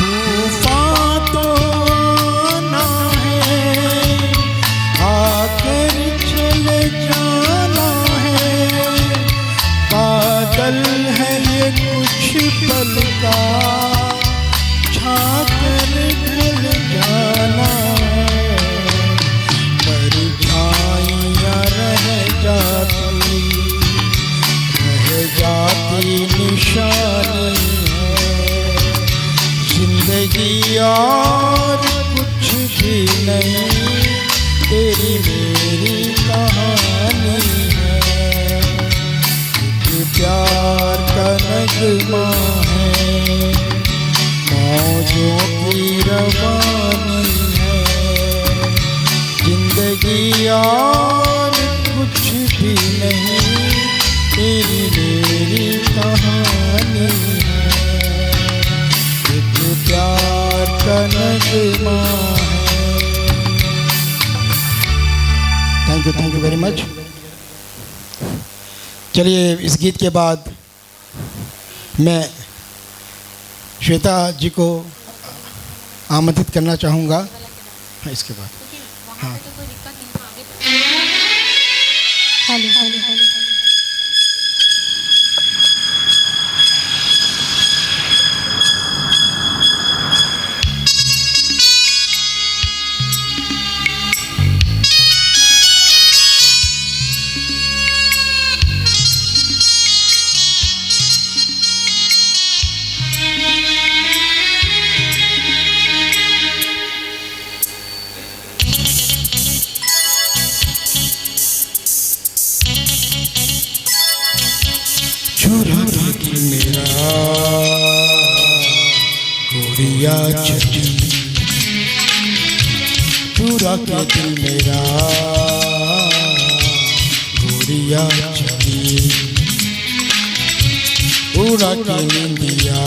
तूफान तो आना है, आकर चले जाना है, बादल है ये कुछ पल का, छाकर ढल जाना है, परछाइयाँ रह जाती निशानी है, जिंदगी और कुछ भी नहीं, तेरी मेरी कहानी है, एक प्यार का नगमा है, मौजों की रवानी है, जिंदगी और कुछ भी नहीं, तेरी मेरी कहानी है, एक प्यार का नगमा है। Thank you very much. चलिए इस गीत के बाद मैं श्वेता जी को आमंत्रित करना चाहूँगा। हाँ, इसके बाद हाँ चुरा के दिल मेरा गोरिया चली, चुरा के दिल मेरा गोरिया चली, उड़ा के निंदिया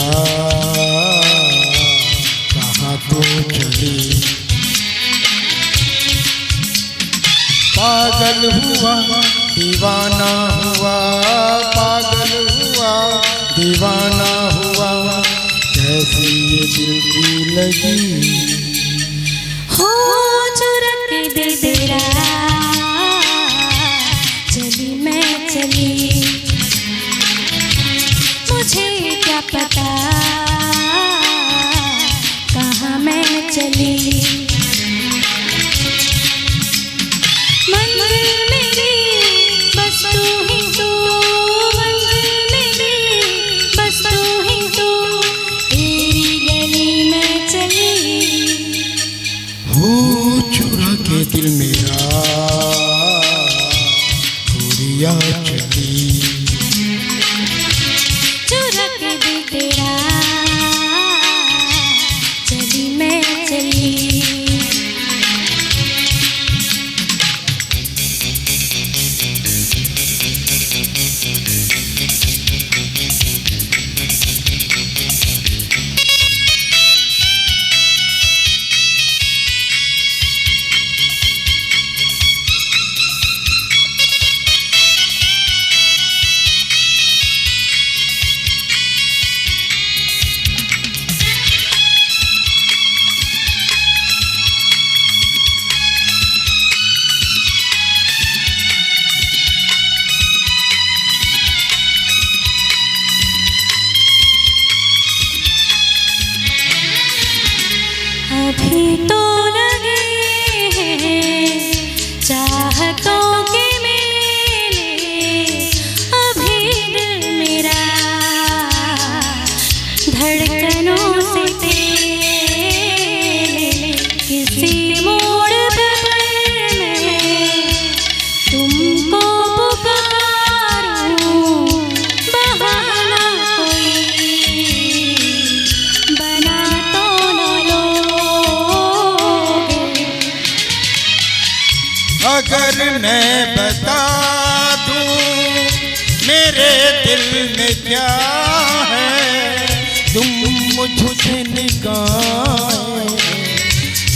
कहाँ तो चली, पागल हुआ दीवाना हुआ, पागल हुआ दीवाना हुआ, कैसी ये दिल की लगी, हो चुरा के दिल तेरा चली मैं चली, मुझे क्या पता कहाँ मैं चली, मंजिल मेरी बस तू ही तू, मंजिल मेरी बस तू ही तू, तेरी गली में चली, हो चुरा के दिल मेरा गोरिया चली, चुरा के दिल तेरा चली मैं चली। अभी तो लगे हैं चाहतों के मेले, अभी दिल मेरा धड़कनों से तेरे, किसी मोड़ पर मैं तुमको पुकारूं, बहाना कोई बना तो मुझे निगाहें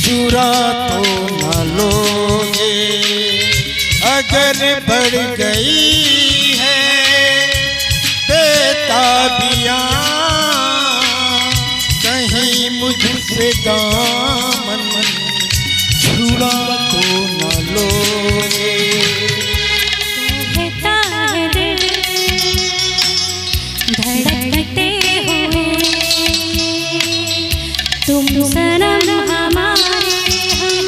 चुरा तो न लोगे, अगर बढ़ गई है बेताबियां कहीं मुझसे दामन छुड़ा तो न लोगे। कहता है दिल धड़कते हुए, तुम सनम हमारे, हम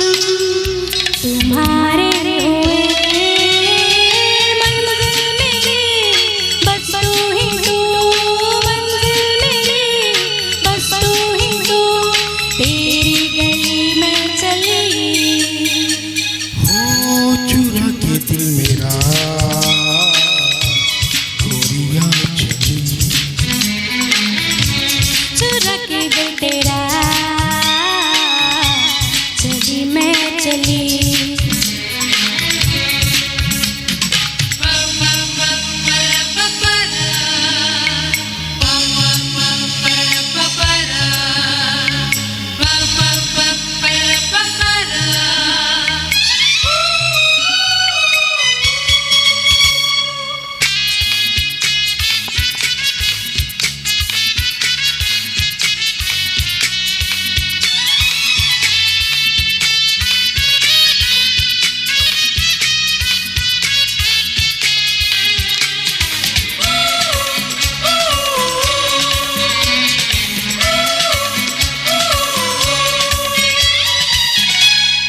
तुम्हारे हुए। मंजिल मेरी बस तू ही तू, मंजिल मेरी बस तू ही तू, तेरी गली में चली। हो चुरा के दिल मेरा गोरिया चली, चुरा के दिल तेरा चली मैं चली।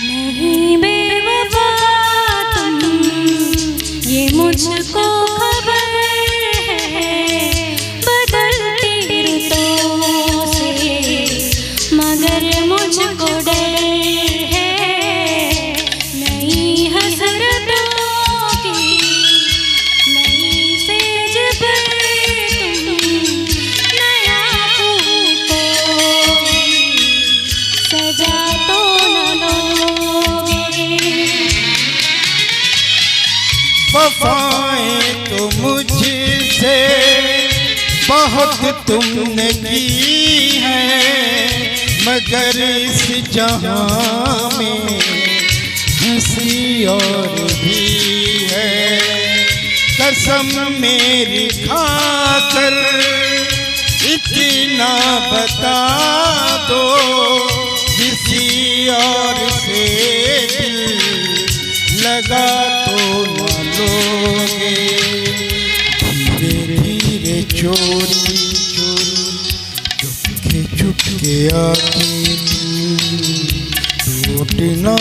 नहीं बेवफा तुम, ये मुझको खबर है, बदलती रुतों से मगर मुझको डर है। नई हसरतों की नई सेज पर तुम नया फूकोगे, सजा तो न लोगे। वफाएं तो मुझसे बहुत तुमने की है, मगर इस जहां में हंसी और भी है। कसम मेरी खाकर इतना बता दो, किसी और से दिल लगा तो न लोगे। धीरे धीरे चोरी चोरी चुपके आके टूट ना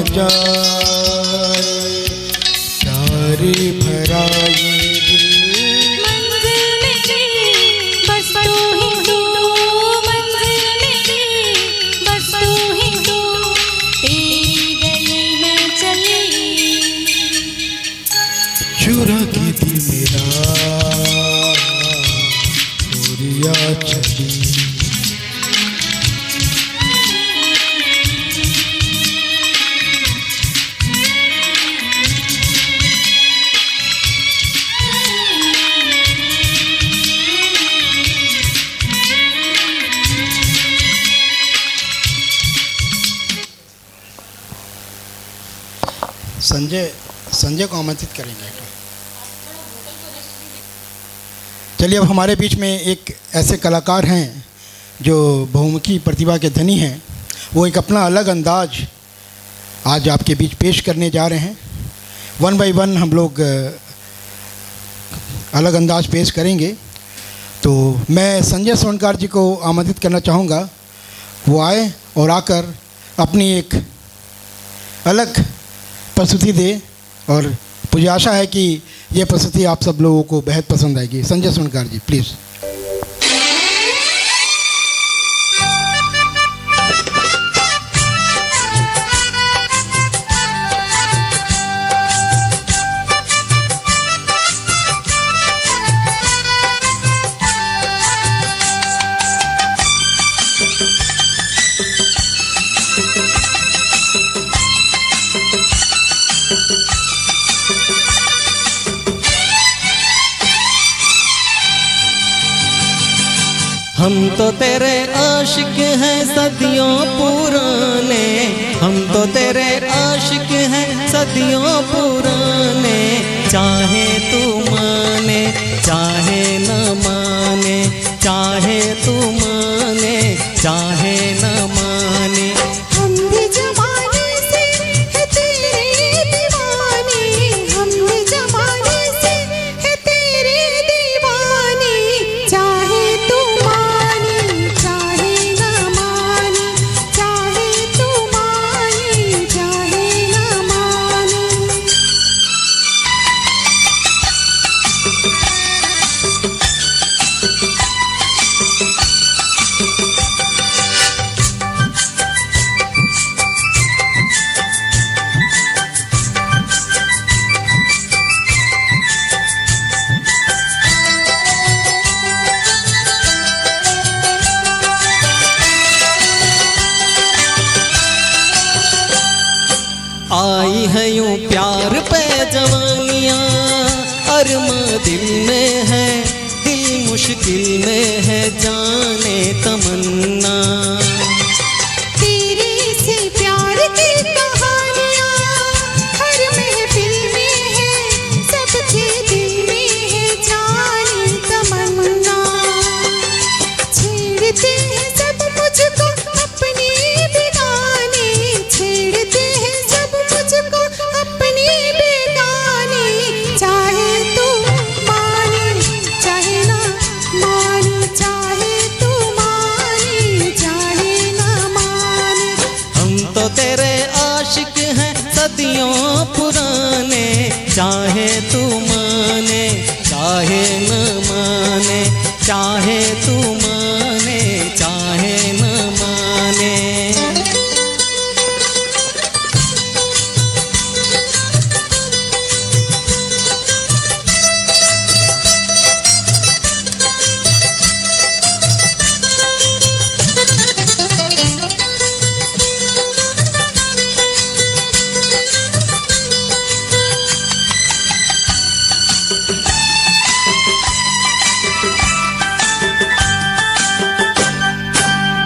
जाए, सारे भरा ये दिल। मंजिल मेरी बस तू ही तू, मंजिल मेरी बस तू ही तू, तेरी गली में चली। चुरा के दिल मेरा गोरिया चली। संजय को आमंत्रित करेंगे। चलिए, अब हमारे बीच में एक ऐसे कलाकार हैं जो बहुमुखी प्रतिभा के धनी हैं। वो एक अपना अलग अंदाज आज आपके बीच पेश करने जा रहे हैं। वन बाय वन हम लोग अलग अंदाज पेश करेंगे। तो मैं संजय सोनकार जी को आमंत्रित करना चाहूँगा, वो आए और आकर अपनी एक अलग प्रस्तुति दे, और मुझे आशा है कि ये प्रस्तुति आप सब लोगों को बेहद पसंद आएगी। संजय सोनकार जी, प्लीज़। हम तो तेरे आशिक हैं सदियों पुराने, हम तो तेरे आशिक हैं सदियों पुराने। चाहे तू माने चाहे न माने, चाहे तू माने चाहे न माने। हम भी जमाने से है तेरे दीवाने, हम भी जमाने से है तेरे दीवाने। चाहे तू माने चाहे न माने, चाहे तू माने चाहे न माने। आई है यूं प्यार पे जवानियाँ, अरमा दिल में है, दिल मुश्किल में है, जाने तमन्ना। तेरे से प्यार की कहानियाँ हर महफिल में है, सबके दिल में है, जाने तमन्ना। छेड़ते हैं सब मुझको अपनी बेगानी, छेड़ते हैं सब मुझको अपनी बेगानी। चाहे तू माने चाहे ना माने, चाहे तू माने चाहे ना माने। हम तो तेरे आशिक हैं सदियों पुराने, चाहे तू माने चाहे न माने, चाहे तू माने चाहे न माने।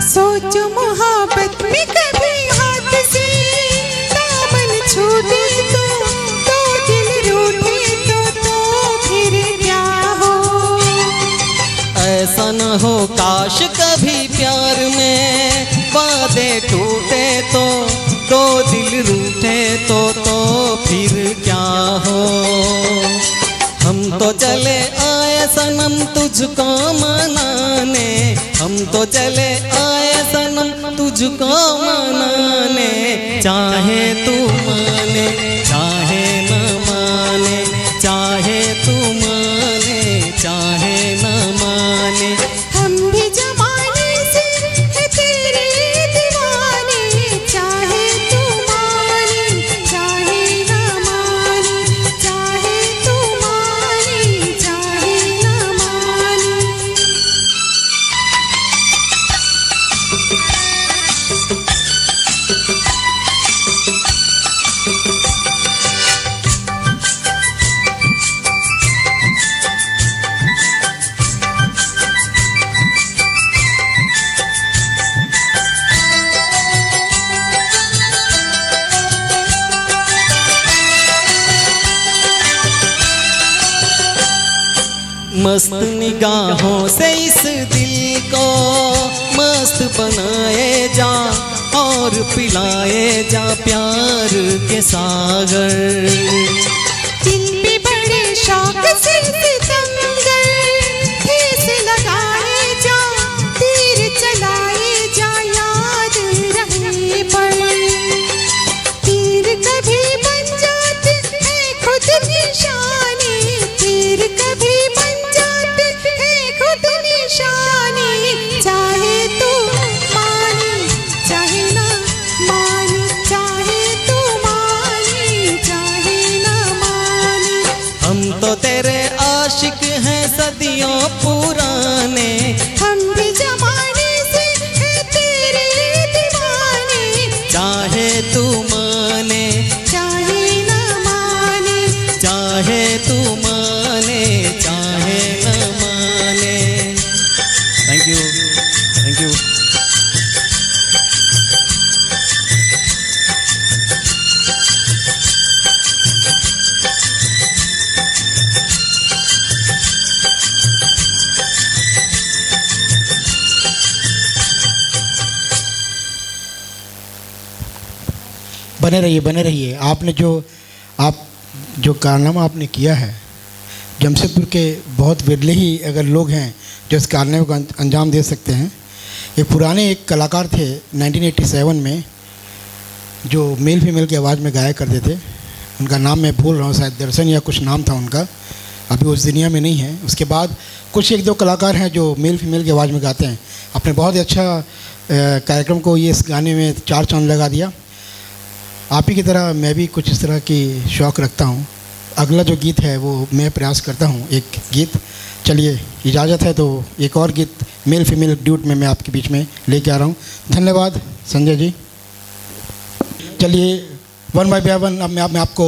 सोचो मोहब्बत में कभी हाथ से दामन छूटे तो दिल रूठे तो फिर क्या हो। ऐसा न हो काश कभी प्यार में वादे टूटे तो दिल रूठे तो फिर क्या हो। हम तो चले आए सनम तुझको मनाने, हम तो चले आए सनम तुझको मनाने। चाहे तू माने चाहे न माने, चाहे तू माने चाहे न माने। हम भी जमाने से है तेरे दीवाने, चाहे तू माने चाहे ना माने, चाहे तू माने चाहे ना माने। मस्त निगाहों से इस दिल को मस्त बनाए जा और पिलाए जा प्यार के सागर। दिल पे बड़े शौक से सितमगर ठेस लगाए जा, तीर चलाए जा याद रहे पर। तीर कभी बन जाते हैं खुद निशानी, तीर कभी बन जाते हैं खुद निशानी। चाहे तू माने चाहे ना माने, चाहे तू माने चाहे ना माने। हम तो तेरे बने रहिए। आपने जो कारनामा आपने किया है, जमशेदपुर के बहुत विरले ही अगर लोग हैं जो इस कारनामे को अंजाम दे सकते हैं। एक कलाकार थे 1987 में जो मेल फीमेल की आवाज़ में गाया करते थे। उनका नाम मैं भूल रहा हूँ, शायद दर्शन या कुछ नाम था उनका, अभी उस दुनिया में नहीं है। उसके बाद कुछ एक दो कलाकार हैं जो मेल फीमेल की आवाज़ में गाते हैं। आपने बहुत ही अच्छा कार्यक्रम को ये इस गाने में 4 चांद लगा दिया। आप ही की तरह मैं भी कुछ इस तरह की शौक़ रखता हूँ। अगला जो गीत है वो मैं प्रयास करता हूँ एक गीत। चलिए इजाज़त है तो एक और गीत मेल फीमेल ड्यूट में मैं आपके बीच में लेके आ रहा हूँ। धन्यवाद संजय जी। चलिए वन बाय वन अब मैं आपको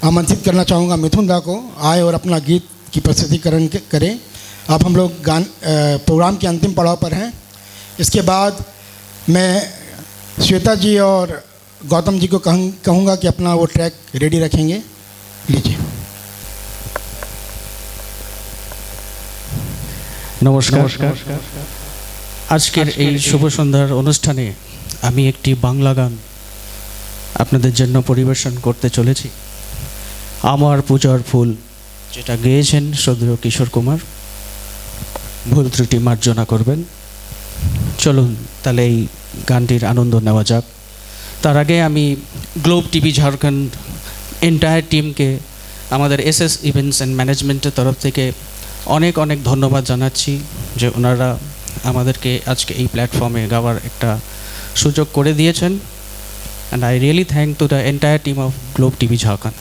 आमंत्रित करना चाहूँगा मिथुन दा को आए और अपना गीत की प्रस्तुतिकरण करें। अब हम लोग प्रोग्राम के अंतिम पड़ाव पर हैं। इसके बाद मैं श्वेता जी और गौतम जी को कहूँगा कि अपना वो ट्रैक रेडी रखेंगे। लीजिए। नमस्कार। আজকের এই শুভ সন্ধ্যার অনুষ্ঠানে আমি একটি বাংলা গান আপনাদের জন্য পরিবেশন করতে চলেছি। আমার পূজার ফুল, যেটা গেয়েছেন শ্রদ্ধেয় কিশোর কুমার। ভুল ত্রুটি মার্জনা করবেন। চলুন তাহলে এই গানটির আনন্দ নেওয়া যাক। তার আগে আমি গ্লোব টিভি ঝাড়খণ্ড এন্টায়ার টিমকে আমাদের এসএস ইভেন্টস অ্যান্ড ম্যানেজমেন্টের তরফ থেকে অনেক অনেক ধন্যবাদ জানাচ্ছি যে ওনারা আমাদেরকে আজকে এই প্ল্যাটফর্মে গাওয়ার একটা সুযোগ করে দিয়েছেন। And I really thank to the entire team of Globe TV Jharkhand.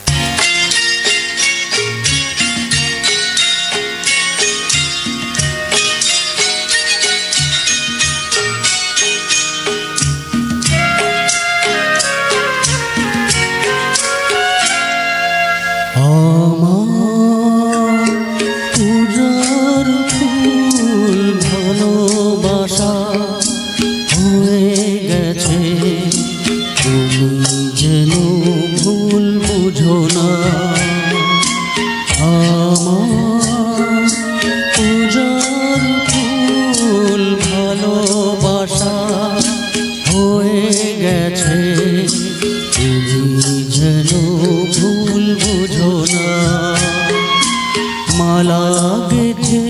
মালা গেঁথে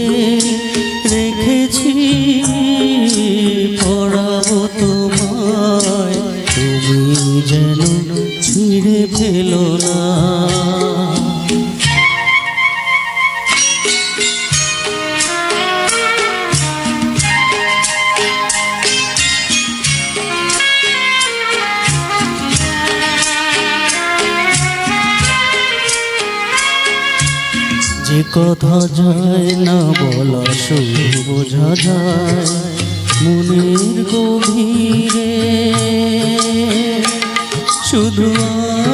রেখেছি পরাবো তোমায়, তুমি যেন ছিঁড়ে ফেলো না। যে কথা যায় না বলা শুধু বোঝা যায় মনের গভীরে, শুধু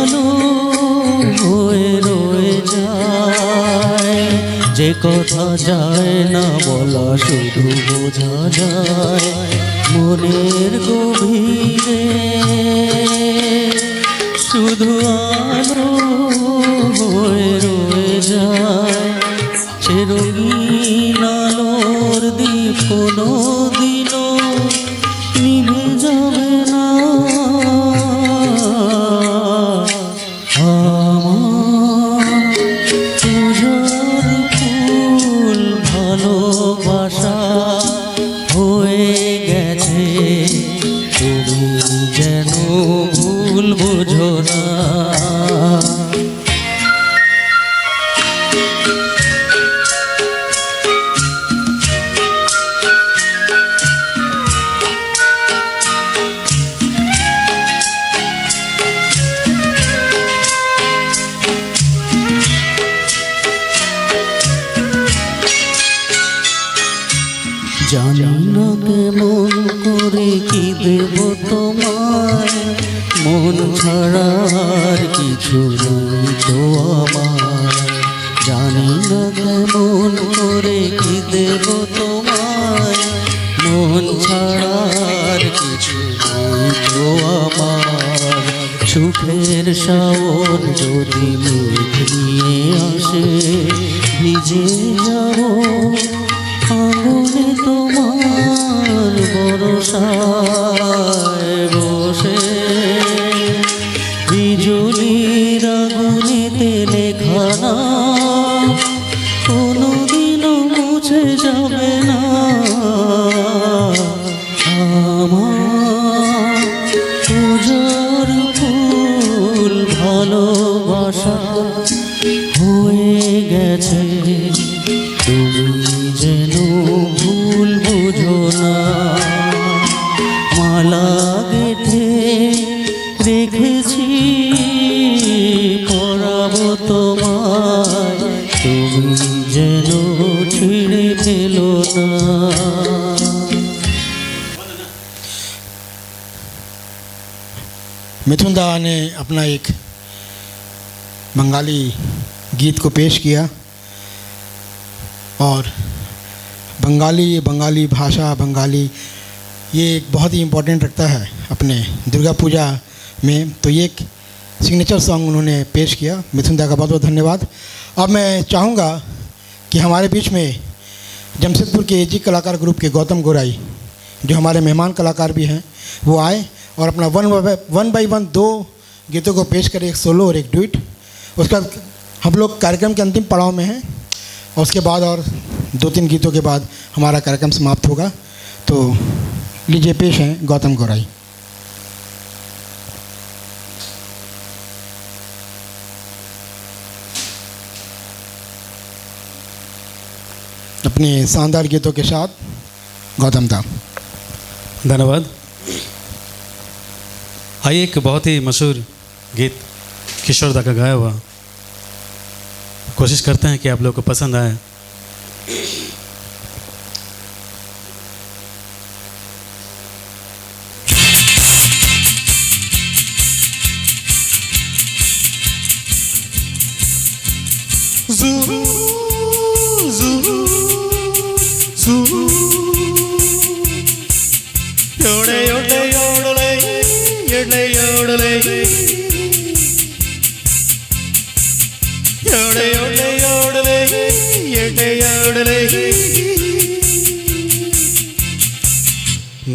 আলো হয়ে রয়ে যায়। যে কথা যায় না বলা শুধু বোঝা যায় মনের গভীরে, শুধু আলো হয়ে রয়ে যায়। সে রঙিন আলোর দ্বীপ কোনো দিনও নিভে যাবে না। আমার পূজার ফুল ভালোবাসা হয়ে গেছে, তুমি যেন ভুল বোঝো না। জানি না কেমন করে কি দেব তোমায়, মন ছাড়া আর কিছু নেই তো আমার। জানি না কেমন করে কি দেব তোমায়, মন ছাড়া আর কিছু নেই তো আমার। সুখের শাওন যদি মেঘ নিয়ে আসে, ভিজে যাবো আগুনে তোমার বরসায় বসে। রেখেছি পরাবো তোমায়, তুমি যেন ছিঁড়ে ফেলো না। मिथुन दा ने अपना एक बंगाली गीत को पेश किया और बंगाली भाषा बंगाली ये एक बहुत ही इम्पोर्टेंट रखता है अपने दुर्गा पूजा में। तो ये एक सिग्नेचर सॉन्ग उन्होंने पेश किया। मिथुन दा का बहुत बहुत धन्यवाद। अब मैं चाहूँगा कि हमारे बीच में जमशेदपुर के एजी कलाकार ग्रुप के गौतम गोराई जो हमारे मेहमान कलाकार भी हैं वो आए और अपना वन बाई वन 2 गीतों को पेश करें, एक सोलो और एक डुइट। उसका हम लोग कार्यक्रम के अंतिम पड़ाव में हैं और उसके बाद और 2-3 गीतों के बाद हमारा कार्यक्रम समाप्त होगा। तो लीजिए पेश हैं गौतम गोराई। अपने शानदार गीतों के साथ गौतम दा। धन्यवाद। आइए एक बहुत ही मशहूर गीत किशोर दा का गाया हुआ कोशिश करते हैं कि आप लोगों को पसंद आए।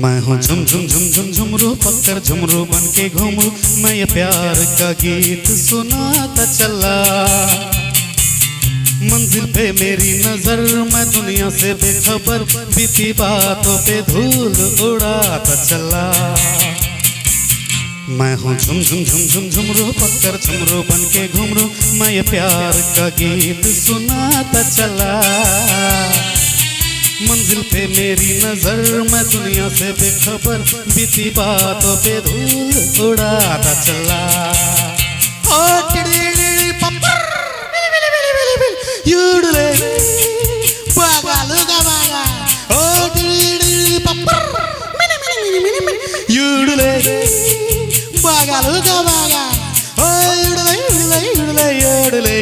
मैं हूँ झुम झुम झुम झुम झुमरू पक्कर झुमरू बन के घूमू, मैं ये प्यार का गीत सुनाता चला। मंजिल पे मेरी नजर, मैं दुनिया से बेखबर, बीती बातों पे धूल उड़ाता चला। मैं हूँ झुम झुम झुम झुम झुमरू पक्कर झुमरू बन के घुमरू, मैं ये प्यार का गीत सुनाता चला। मंजिल पे मेरी नजर, मैं दुनिया से बेखबर, बीती बातों पे धूल उड़ाता चला। ओ टिड़ी पप्पर युडले बागालुगा बागा, ओ टिड़ी पप्पर युडले बागालुगा बागा, ओ युडले युडले युडले युडले।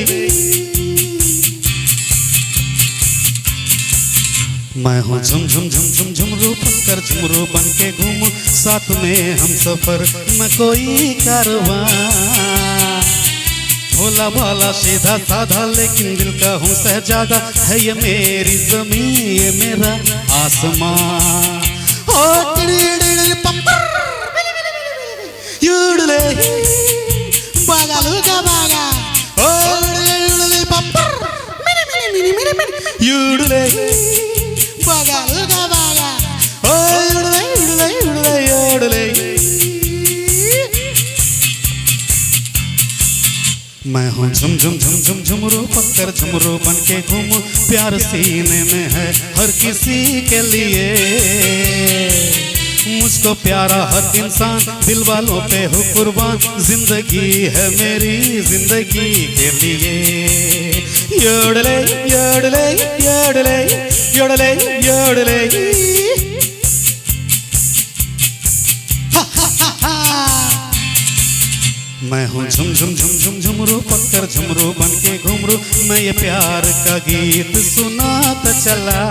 मैं हूँ झुम झुम झुम झुम झुमरू पक्कर झुमरू बन के घूमू, साथ में हम सफर न कोई कारवां। भोला भाला सीधा साधा लेकिन दिल का हूँ सहजादा, है ये मेरी जमीन ये मेरा आसमां। ओ टिड़ी पप्पर युडले बागालुगा बागा, ओ युडले पप्पर युडले बागालुगा बागा, ओ युडले युडले युडले युडले। मैं हूँ झुम झुम झुम झुम झुमरू पक्कर झुमरू बन के घूमू, प्यार सीने में है हर किसी के लिए। मुझको प्यारा हर इंसान, दिल वालों पे हो कुर्बान, जिंदगी है मेरी जिंदगी के लिए। योडले योडले योडले योडले योडले। मैं हूँ झुम झुम झुम झुम झुमरू पक्कर झुमरू बन के घुमरू, मैं ये प्यार का गीत सुनाता चला।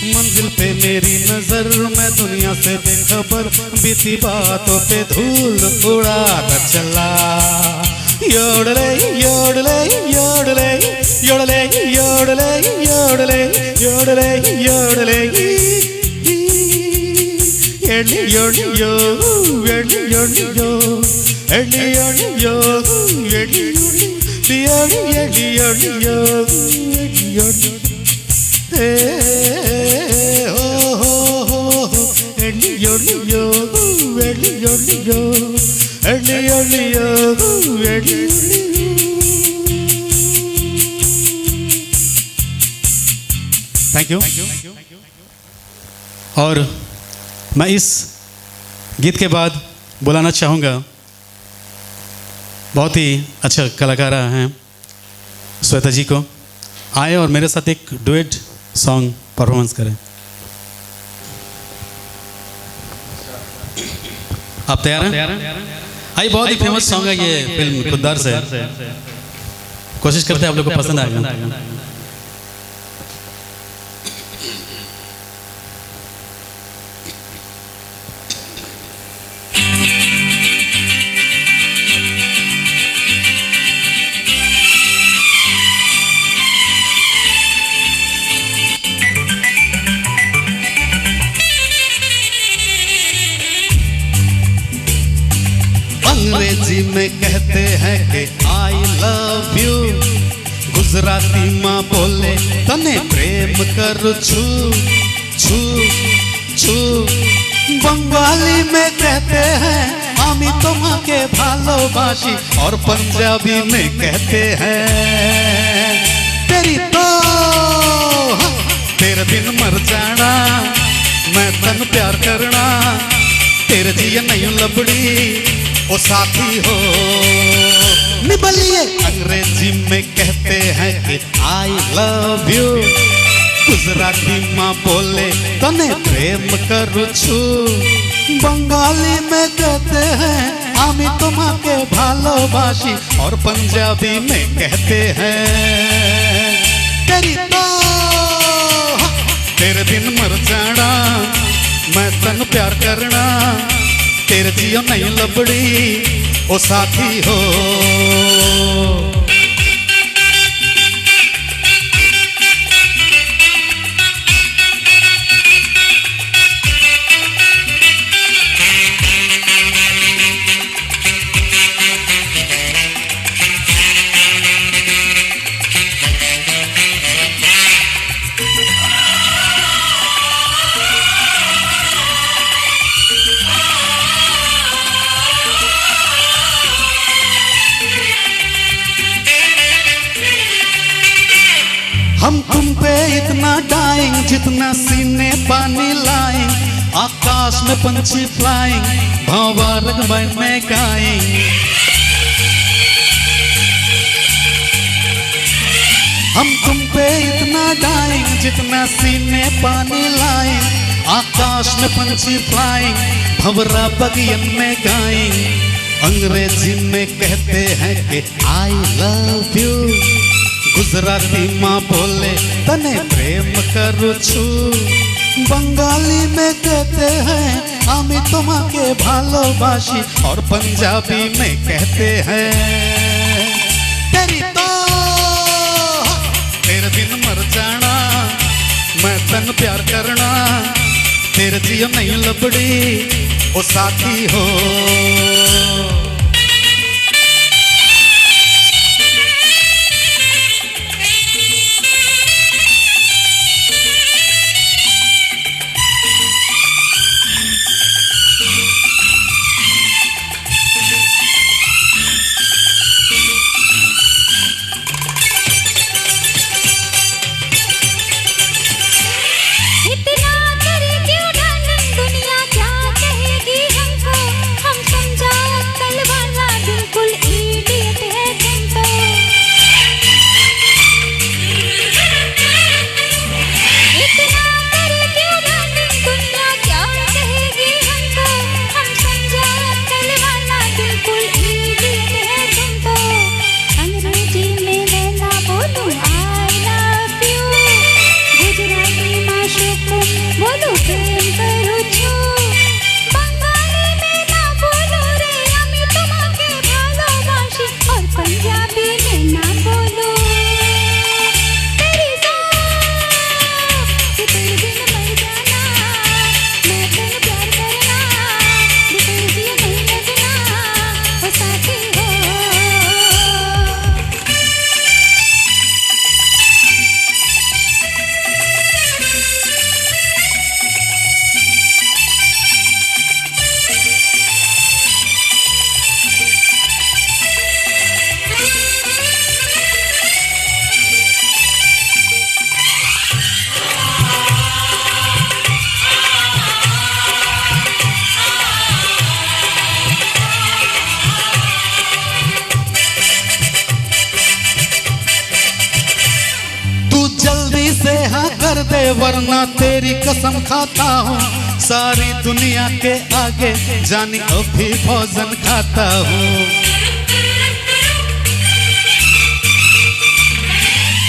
मंजिल पे मेरी नजर, मैं दुनिया से बेखबर, बीती बातों पे धूल उड़ाता चला। योडले योडले योडले योडले योडले योडले योडले योडले एली योडली यो एली योडली यो एली योडली यो एली योडली एली योडली यो एली योडली हे हो एली योडली यो एली योडली यो एली योडली यो एली। Thank you. और मैं इस गीत के बाद बुलाना चाहूँगा, बहुत ही अच्छा कलाकार हैं श्वेता जी को, आए और मेरे साथ एक डुएट सॉन्ग परफॉर्मेंस करें। आप तैयार हैं? आइए, बहुत ही फेमस सॉन्ग है ये फिल्म खुद्दार से, कोशिश करते हैं आप लोग को पसंद आएगा। अंग्रेजी में कहते हैं कि आई लव यू, गुजराती माँ बोले तने प्रेम करू छू छू छू, बंगाली में कहते हैं आमी तुम्हाके भालोबाशी, और पंजाबी में कहते हैं तेरी तो तेरे बिन मर जाना, मैं तन प्यार करना, तेरे जिया नहीं लबड़ी ओ साथी हो निबलिए। अंग्रेजी में कहते हैं कि आई लव यू, गुजराती माँ बोले तने प्रेम करू छू, बंगाली में कहते हैं आमी तुम्हाके भालोबाशी, और पंजाबी में कहते हैं तेरी तो तेरे बिन मर जाना, मैं तन प्यार करना, तेरे जियो नहीं लबड़ी ओ साथी हो। हम तुम पे इतना डाइंग जितना सीने पानी लाएं, आकाश में पंछी फ्लाइंग भावा रंगमय में गाएं। हम तुम पे इतना डाइंग जितना सीने पानी लाएं, आकाश में पंछी फ्लाइंग भंवरा बगियन में गाएं। अंग्रेजी में कहते हैं कि आई लव यू, गुजराती माँ बोले तने प्रेम करू छू, बंगाली में कहते हैं आमी तुम्हाके भालोबाशी, और पंजाबी में कहते हैं तेरी तो तेरे बिन मर जाना, मैं तन प्यार करना, तेरे जियो नहीं लबड़ी ओ साथी हो। इतना करे क्यों डांटन दुनिया क्या कहेगी हमको, हम समझा कर दे वरना तेरी कसम खाता हूँ सारी दुनिया के आगे जानी अभी भोजन खाता हूँ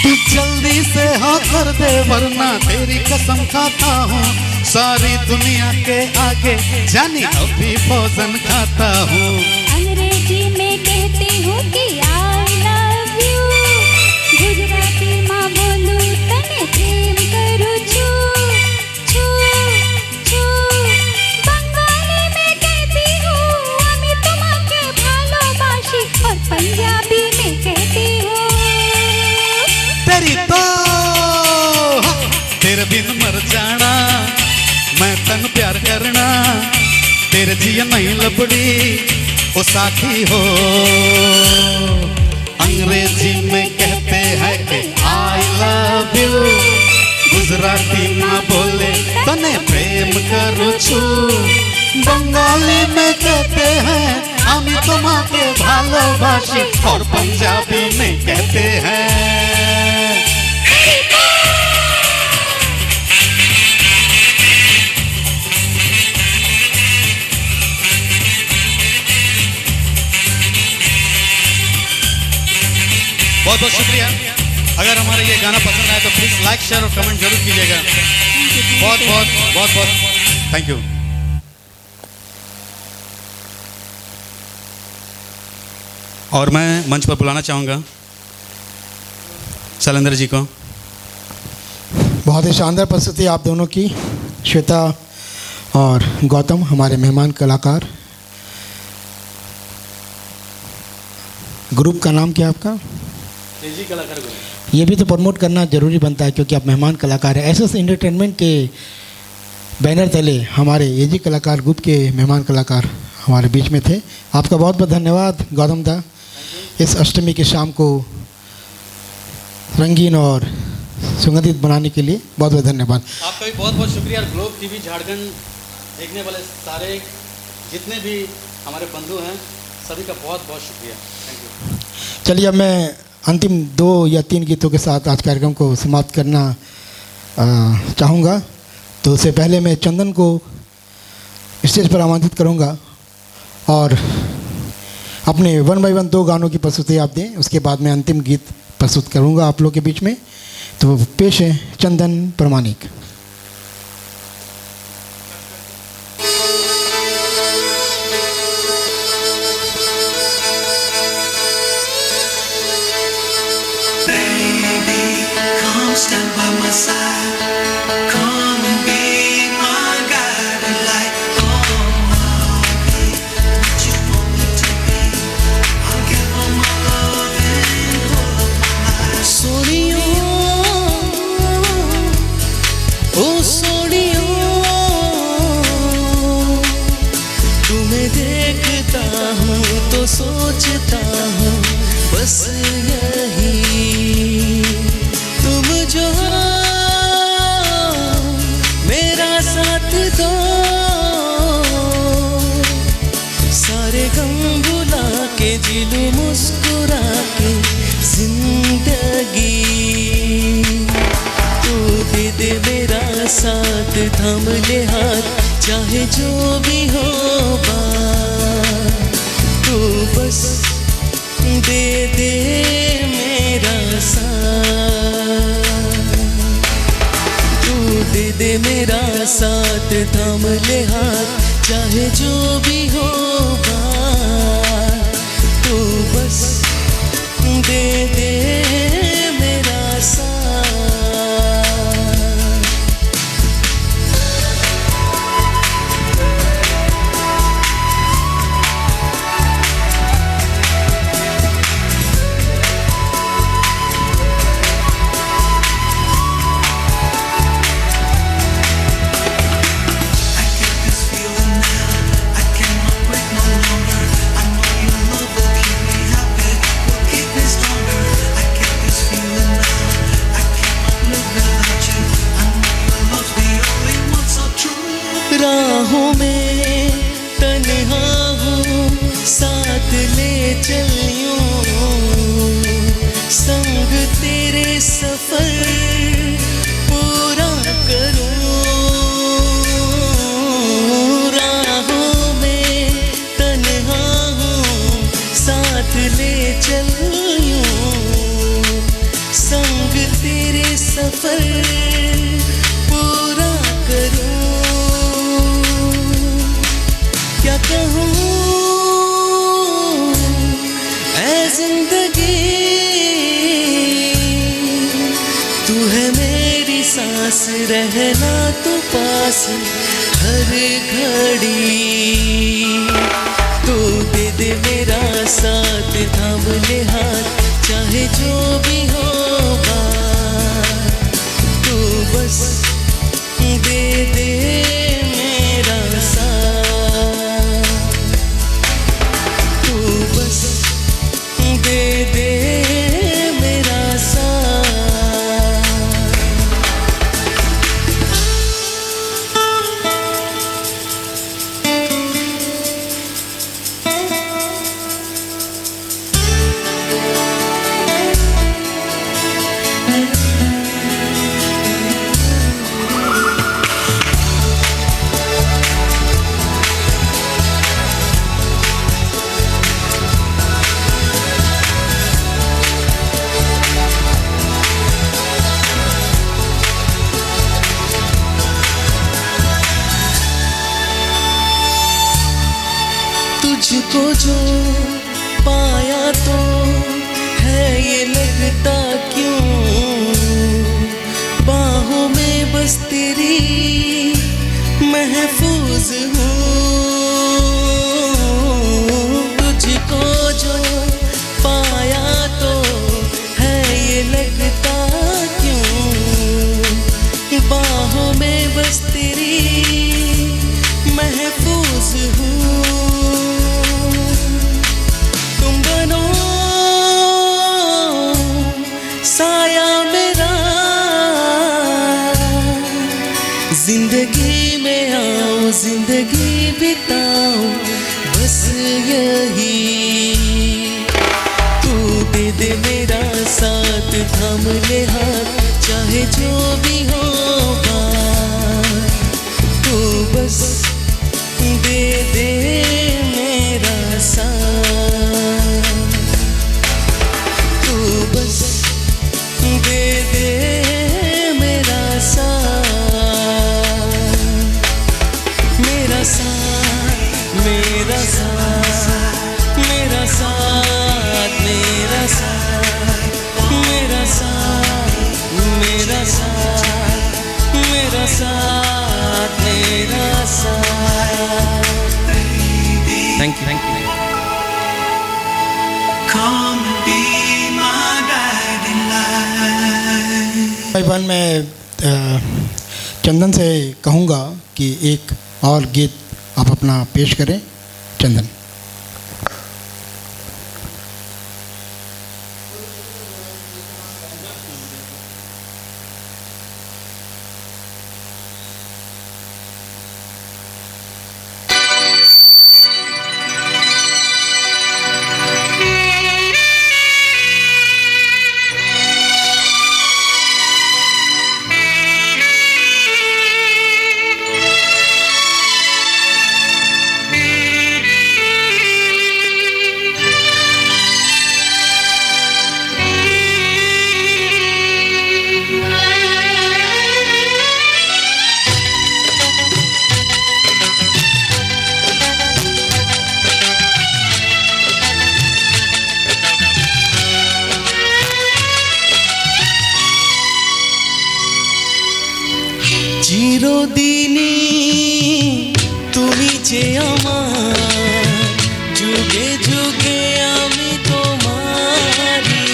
तू जल्दी से हाँ कर दे वरना तेरी कसम खाता हूँ सारी दुनिया के आगे जानी अभी भोजन खाता हूँ अंग्रेजी में कहती हूँ कि आई लव यू गुजराती में बोलूं तने प्रेम करूं छू छू छू बंगाली में कहती हूँ আমি তোমাকে ভালোবাসি और पंजाबी में कहती हूँ तेरी तो तेरे बिन मर जाना मैं तन प्यार करना तेरे जिया नहीं लबड़ी ओ साथी हो अंग्रेजी में कहते हैं कि आई लव यू गुजराती में बोले तने प्रेम करूं छू बंगाली में कहते हैं আমি তোমাকে ভালোবাসি और पंजाबी में कहते हैं बहुत बहुत शुक्रिया अगर हमारा ये गाना पसंद आए तो प्लीज लाइक शेयर और कमेंट जरूर कीजिएगा बहुत बहुत बहुत बहुत थैंक यू और मैं मंच पर बुलाना चाहूँगा शैलेंद्र जी को बहुत ही शानदार प्रस्तुति आप दोनों की श्वेता और गौतम हमारे मेहमान कलाकार ग्रुप का नाम क्या है आपका एजी कलाकार ये भी तो प्रमोट करना जरूरी बनता है क्योंकि आप मेहमान कलाकार हैं एसएस एंटरटेनमेंट के बैनर तले हमारे एजी कलाकार ग्रुप के मेहमान कलाकार हमारे बीच में थे आपका बहुत बहुत धन्यवाद गौतम दा इस अष्टमी की शाम को रंगीन और सुगंधित बनाने के लिए बहुत बहुत धन्यवाद आपका भी बहुत बहुत शुक्रिया और ग्लोब टीवी झारखंड देखने वाले सारे जितने भी हमारे बंधु हैं सभी का बहुत बहुत शुक्रिया थैंक यू चलिए अब मैं अंतिम 2 या 3 गीतों के साथ आज कार्यक्रम को समाप्त करना चाहूँगा तो उससे पहले मैं चंदन को स्टेज पर आमंत्रित करूँगा और अपने 1 बाय 1 2 गानों की प्रस्तुति आप दें उसके बाद मैं अंतिम गीत प्रस्तुत करूँगा आप लोग के बीच में तो पेश है चंदन प्रमाणिक Stand by my side, come and be my guiding light. Oh, I'll be what you want me to be. I'll give all my love and pull up my life. सोनियो ओ सोनियो तुम्हें देखता हूँ तो सोचता हूँ बस यही तुम जो मेरा साथ दो सारे गम भुला के जिलू मुस्कुरा के जिंदगी तू दे दे मेरा साथ थाम ले हाथ चाहे जो भी हो बात तू बस दे दे मेरा साथ तू दे दे मेरा साथ थाम ले हाथ चाहे जो भी हो बात तू बस दे दे मेरा साथ राहों में तन्हा हूँ साथ ले चलियो संग तेरे सफर पूरा रहना तू पास हर घड़ी, तू दे दे मेरा साथ, थाम ले हाथ चाहे जो भी होगा, तू बस दे दे मेरा साथ, तू बस दे दे मेरा साथ। तुझको जो पाया तो है ये लगता क्यों, बाहों में बस तेरी महफूज हूँ। तुझको जो पाया तो है ये लगता क्यों, बाहों में बस तेरी महफूज हूँ। साया मेरा जिंदगी में आओ, जिंदगी बिताओ बस यही, तू दे दे मेरा साथ, थाम ले हाथ चाहे जो भी होगा, तू बस दे दे मेरा साथ, तू बस दे दे मेरा साथ, मेरा साथ, मेरा साथ, मेरा साथ, मेरा साथ, मेरा साथ, मेरा साथ, मेरा साथ, मेरा साथ। Thank you, thank you. Come and be my guiding light. भाई बहन, मैं चंदन से कहूँगा कि एक और गीत आप अपना पेश करें। चंदन। চিরদিনই তুমি যে আমার, যুগে যুগে আমি তোমারি,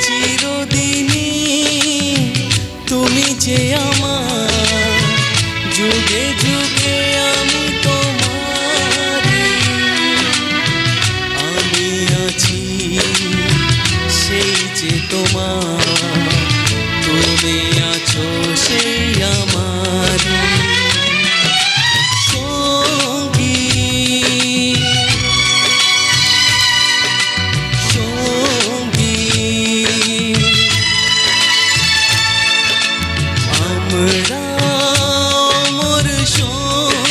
চিরদিনই তুমি যে আমার, যুগে যুগে আমি তোমারি, আমি আছি সেই যে তোমার, তুমি আছো সেই আমারি সঙ্গী, সঙ্গী আমরা মোর সঙ্গী।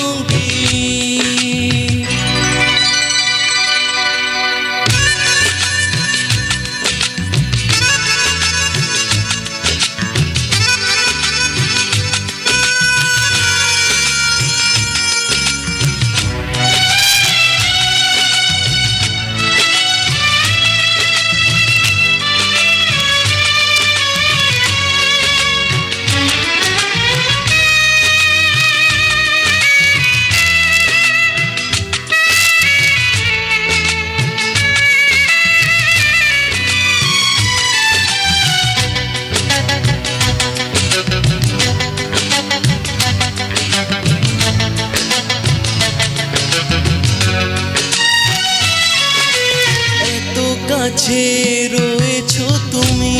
কাছে রয়েছো তুমি,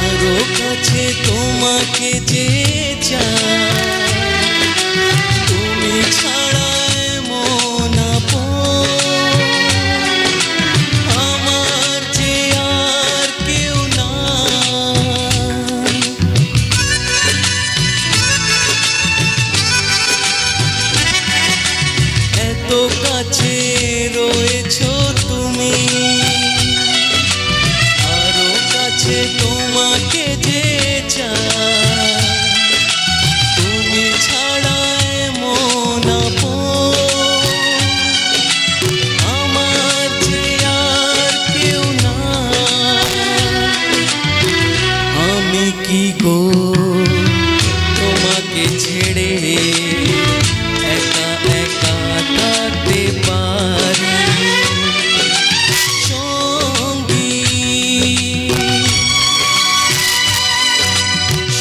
আরো কাছে তোমাকে যে চাই, তুমি ছাড়া এমন আপন আমার যে আর কেউ নাই। এত কাছে রয়েছো তুমি, আরো কাছে তোমাকে যে চাই, তুমি ছাড়া এমন আপন আমার যে আর কেউ নাই। আমি কি গো তোমাকে ছেড়ে একা একা থাকতে পারি, সঙ্গী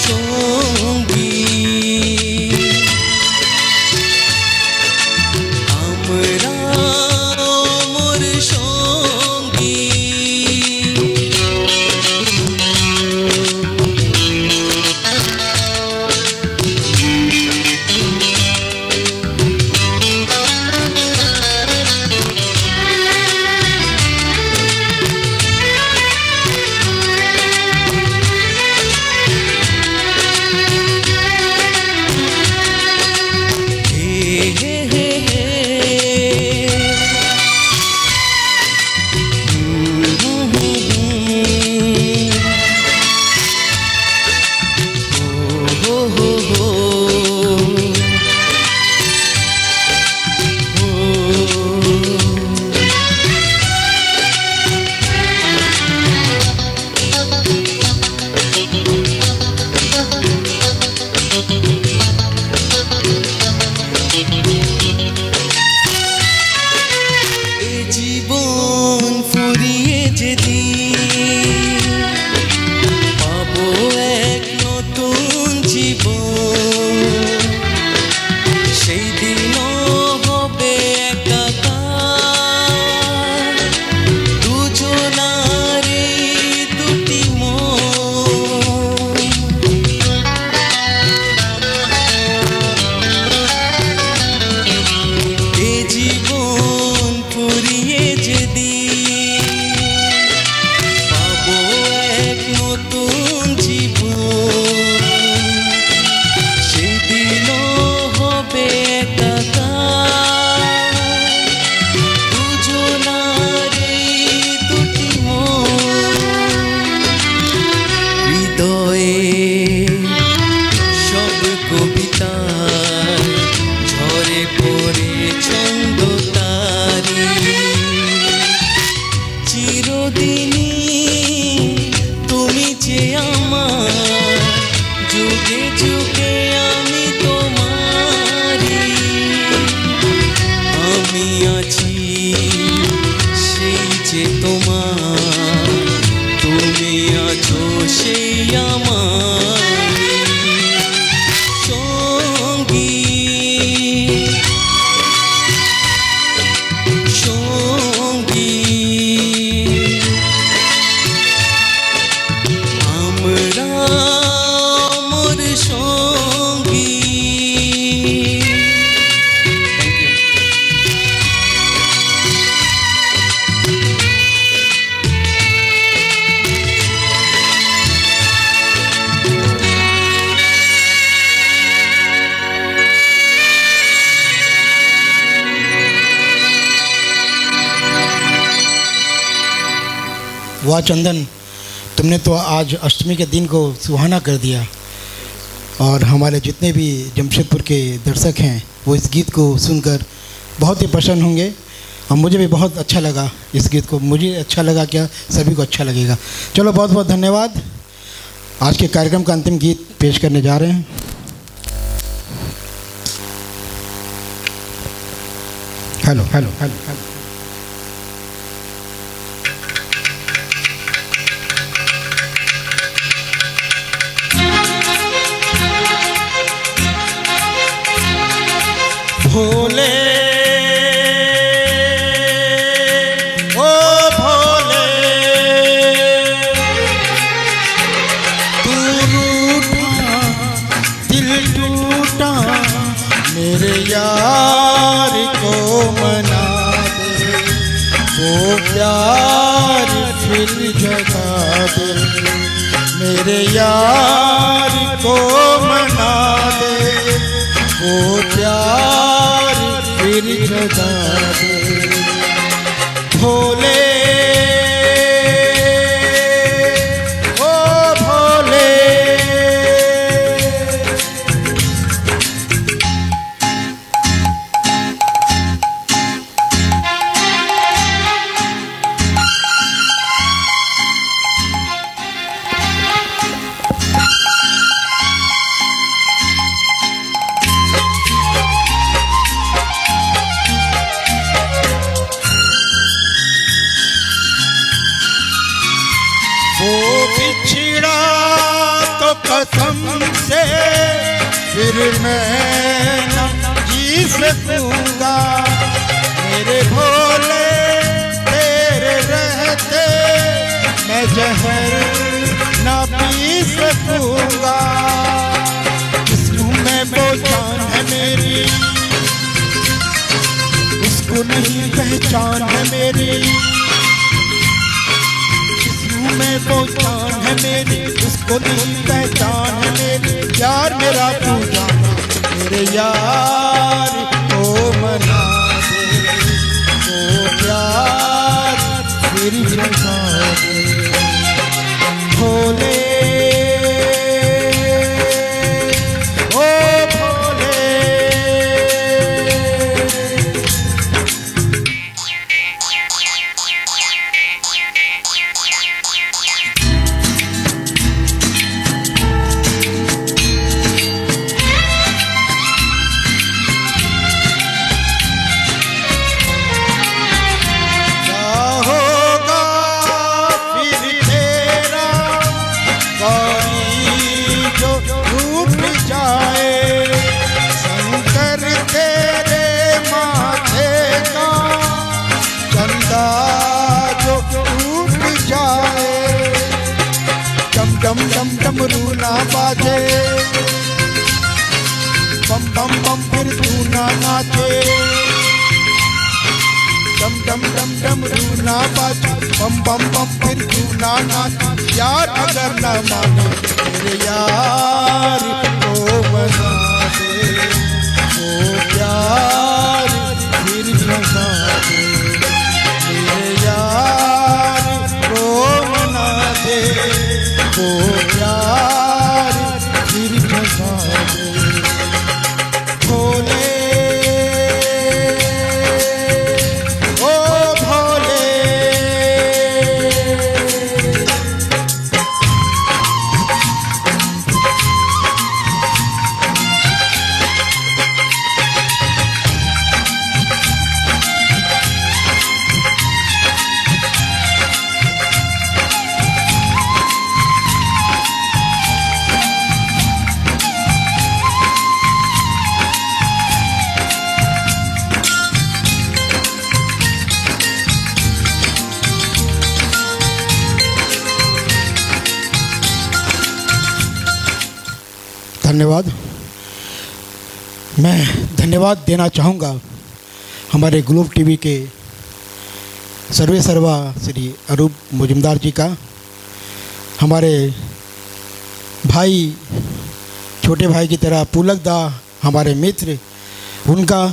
সঙ্গী আমরা মোর সঙ্গী। জীবন ফুরিয়ে যেদিন পাবো এক নতুন জীবন, সেই দিনও হবে একাকার দুজনার এই দুটি মন। এ জীবন ফুরিয়ে যেদিন পাবো এক নতুন জীবন, সেদিনও হবে একাকার দুজনার এই দুটি মন। হৃদয়ে সব কবিতা ঝরে পড়ে ছন্দ তারি, চিরদিনই তুমি যে আমার, যুগে যুগে আমি তোমারি। আমি আছি সেই যে তোমার, তুমি আছো সেই আমার সঙ্গী সঙ্গী। আমরা মোর সঙ্গী। वाह चंदन, तुमने तो आज अष्टमी के दिन को सुहाना कर दिया, और हमारे जितने भी जमशेदपुर के दर्शक हैं वो इस गीत को सुनकर बहुत ही प्रसन्न होंगे, और मुझे भी बहुत अच्छा लगा इस गीत को। मुझे अच्छा लगा, क्या सभी को अच्छा लगेगा। चलो बहुत बहुत धन्यवाद। आज के कार्यक्रम का अंतिम गीत पेश करने जा रहे हैं। Hello hello hello hello. भोले ओ मेरे यार को मना दे, वो प्यार फिर जगा दे। मेरे यार को मना दे, वो प्यार फिर जगा दे। भोले ओ भोले, वो बिछड़ा तो कसम से फिर मैं न जी सकूंगा। मेरे भोले तेरे रहते मैं जहर न पी सकूंगा। जिस्म में वो जान है मेरी, उसको नहीं पहचान है मेरी। में वो जान है मेरी, उसको नहीं पहचान है मेरी। यार मेरा तू जाना, मेरे यार को मना दे, वो प्यार फिर जगा दे। भोले ओ भोले, डम डम डमरू ना बाजे, बम बम बम फिर तू ना नाचे। डम डम डम डमरू ना बाजे, बम बम बम फिर तू ना नाचे। यार अगर ना माने, मेरे यार को मना दे, वो प्यार फिर जगा दे। मेरे यार को मना दे, वो प्यार फिर जगा दे। भोले ओ भोले, धन्यवाद। मैं धन्यवाद देना चाहूँगा हमारे ग्लोब टीवी के सर्वे सर्वा श्री अरूप मुजुमदार जी का, हमारे भाई छोटे भाई की तरह पुलक दा हमारे मित्र, उनका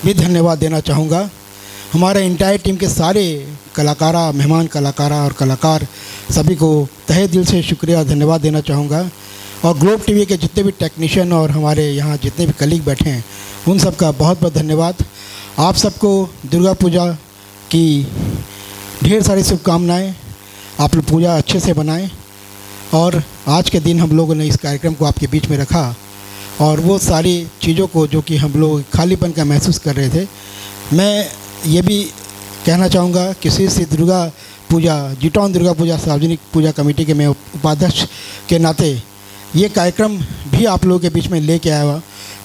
भी धन्यवाद देना चाहूँगा। हमारे इंटायर टीम के सारे कलाकारा, मेहमान कलाकारा और कलाकार सभी को तहे दिल से शुक्रिया धन्यवाद देना चाहूँगा। और ग्लोब टीवी के जितने भी टेक्नीशियन और हमारे यहाँ जितने भी कलीग बैठे हैं, उन सब का बहुत बहुत धन्यवाद। आप सबको दुर्गा पूजा की ढेर सारी शुभकामनाएं। आप लोग पूजा अच्छे से बनाएं। और आज के दिन हम लोगों ने इस कार्यक्रम को आपके बीच में रखा, और वो सारी चीज़ों को जो कि हम लोग खालीपन का महसूस कर रहे थे, मैं ये भी कहना चाहूँगा कि श्री दुर्गा पूजा, जीटॉन दुर्गा पूजा सार्वजनिक पूजा कमेटी के मैं उपाध्यक्ष के नाते ये कार्यक्रम भी आप लोगों के बीच में लेके आया हुआ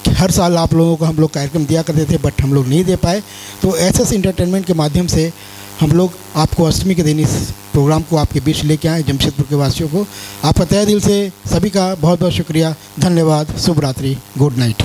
कि हर साल आप लोगों को हम लोग कार्यक्रम दिया करते थे, बट हम लोग नहीं दे पाए। तो एसएस एंटरटेनमेंट के माध्यम से हम लोग आपको अष्टमी के दिन इस प्रोग्राम को आपके बीच लेके आए, जमशेदपुर के वासियों को। आपका तहे दिल से सभी का बहुत बहुत शुक्रिया, धन्यवाद, शुभ रात्रि, गुड नाइट।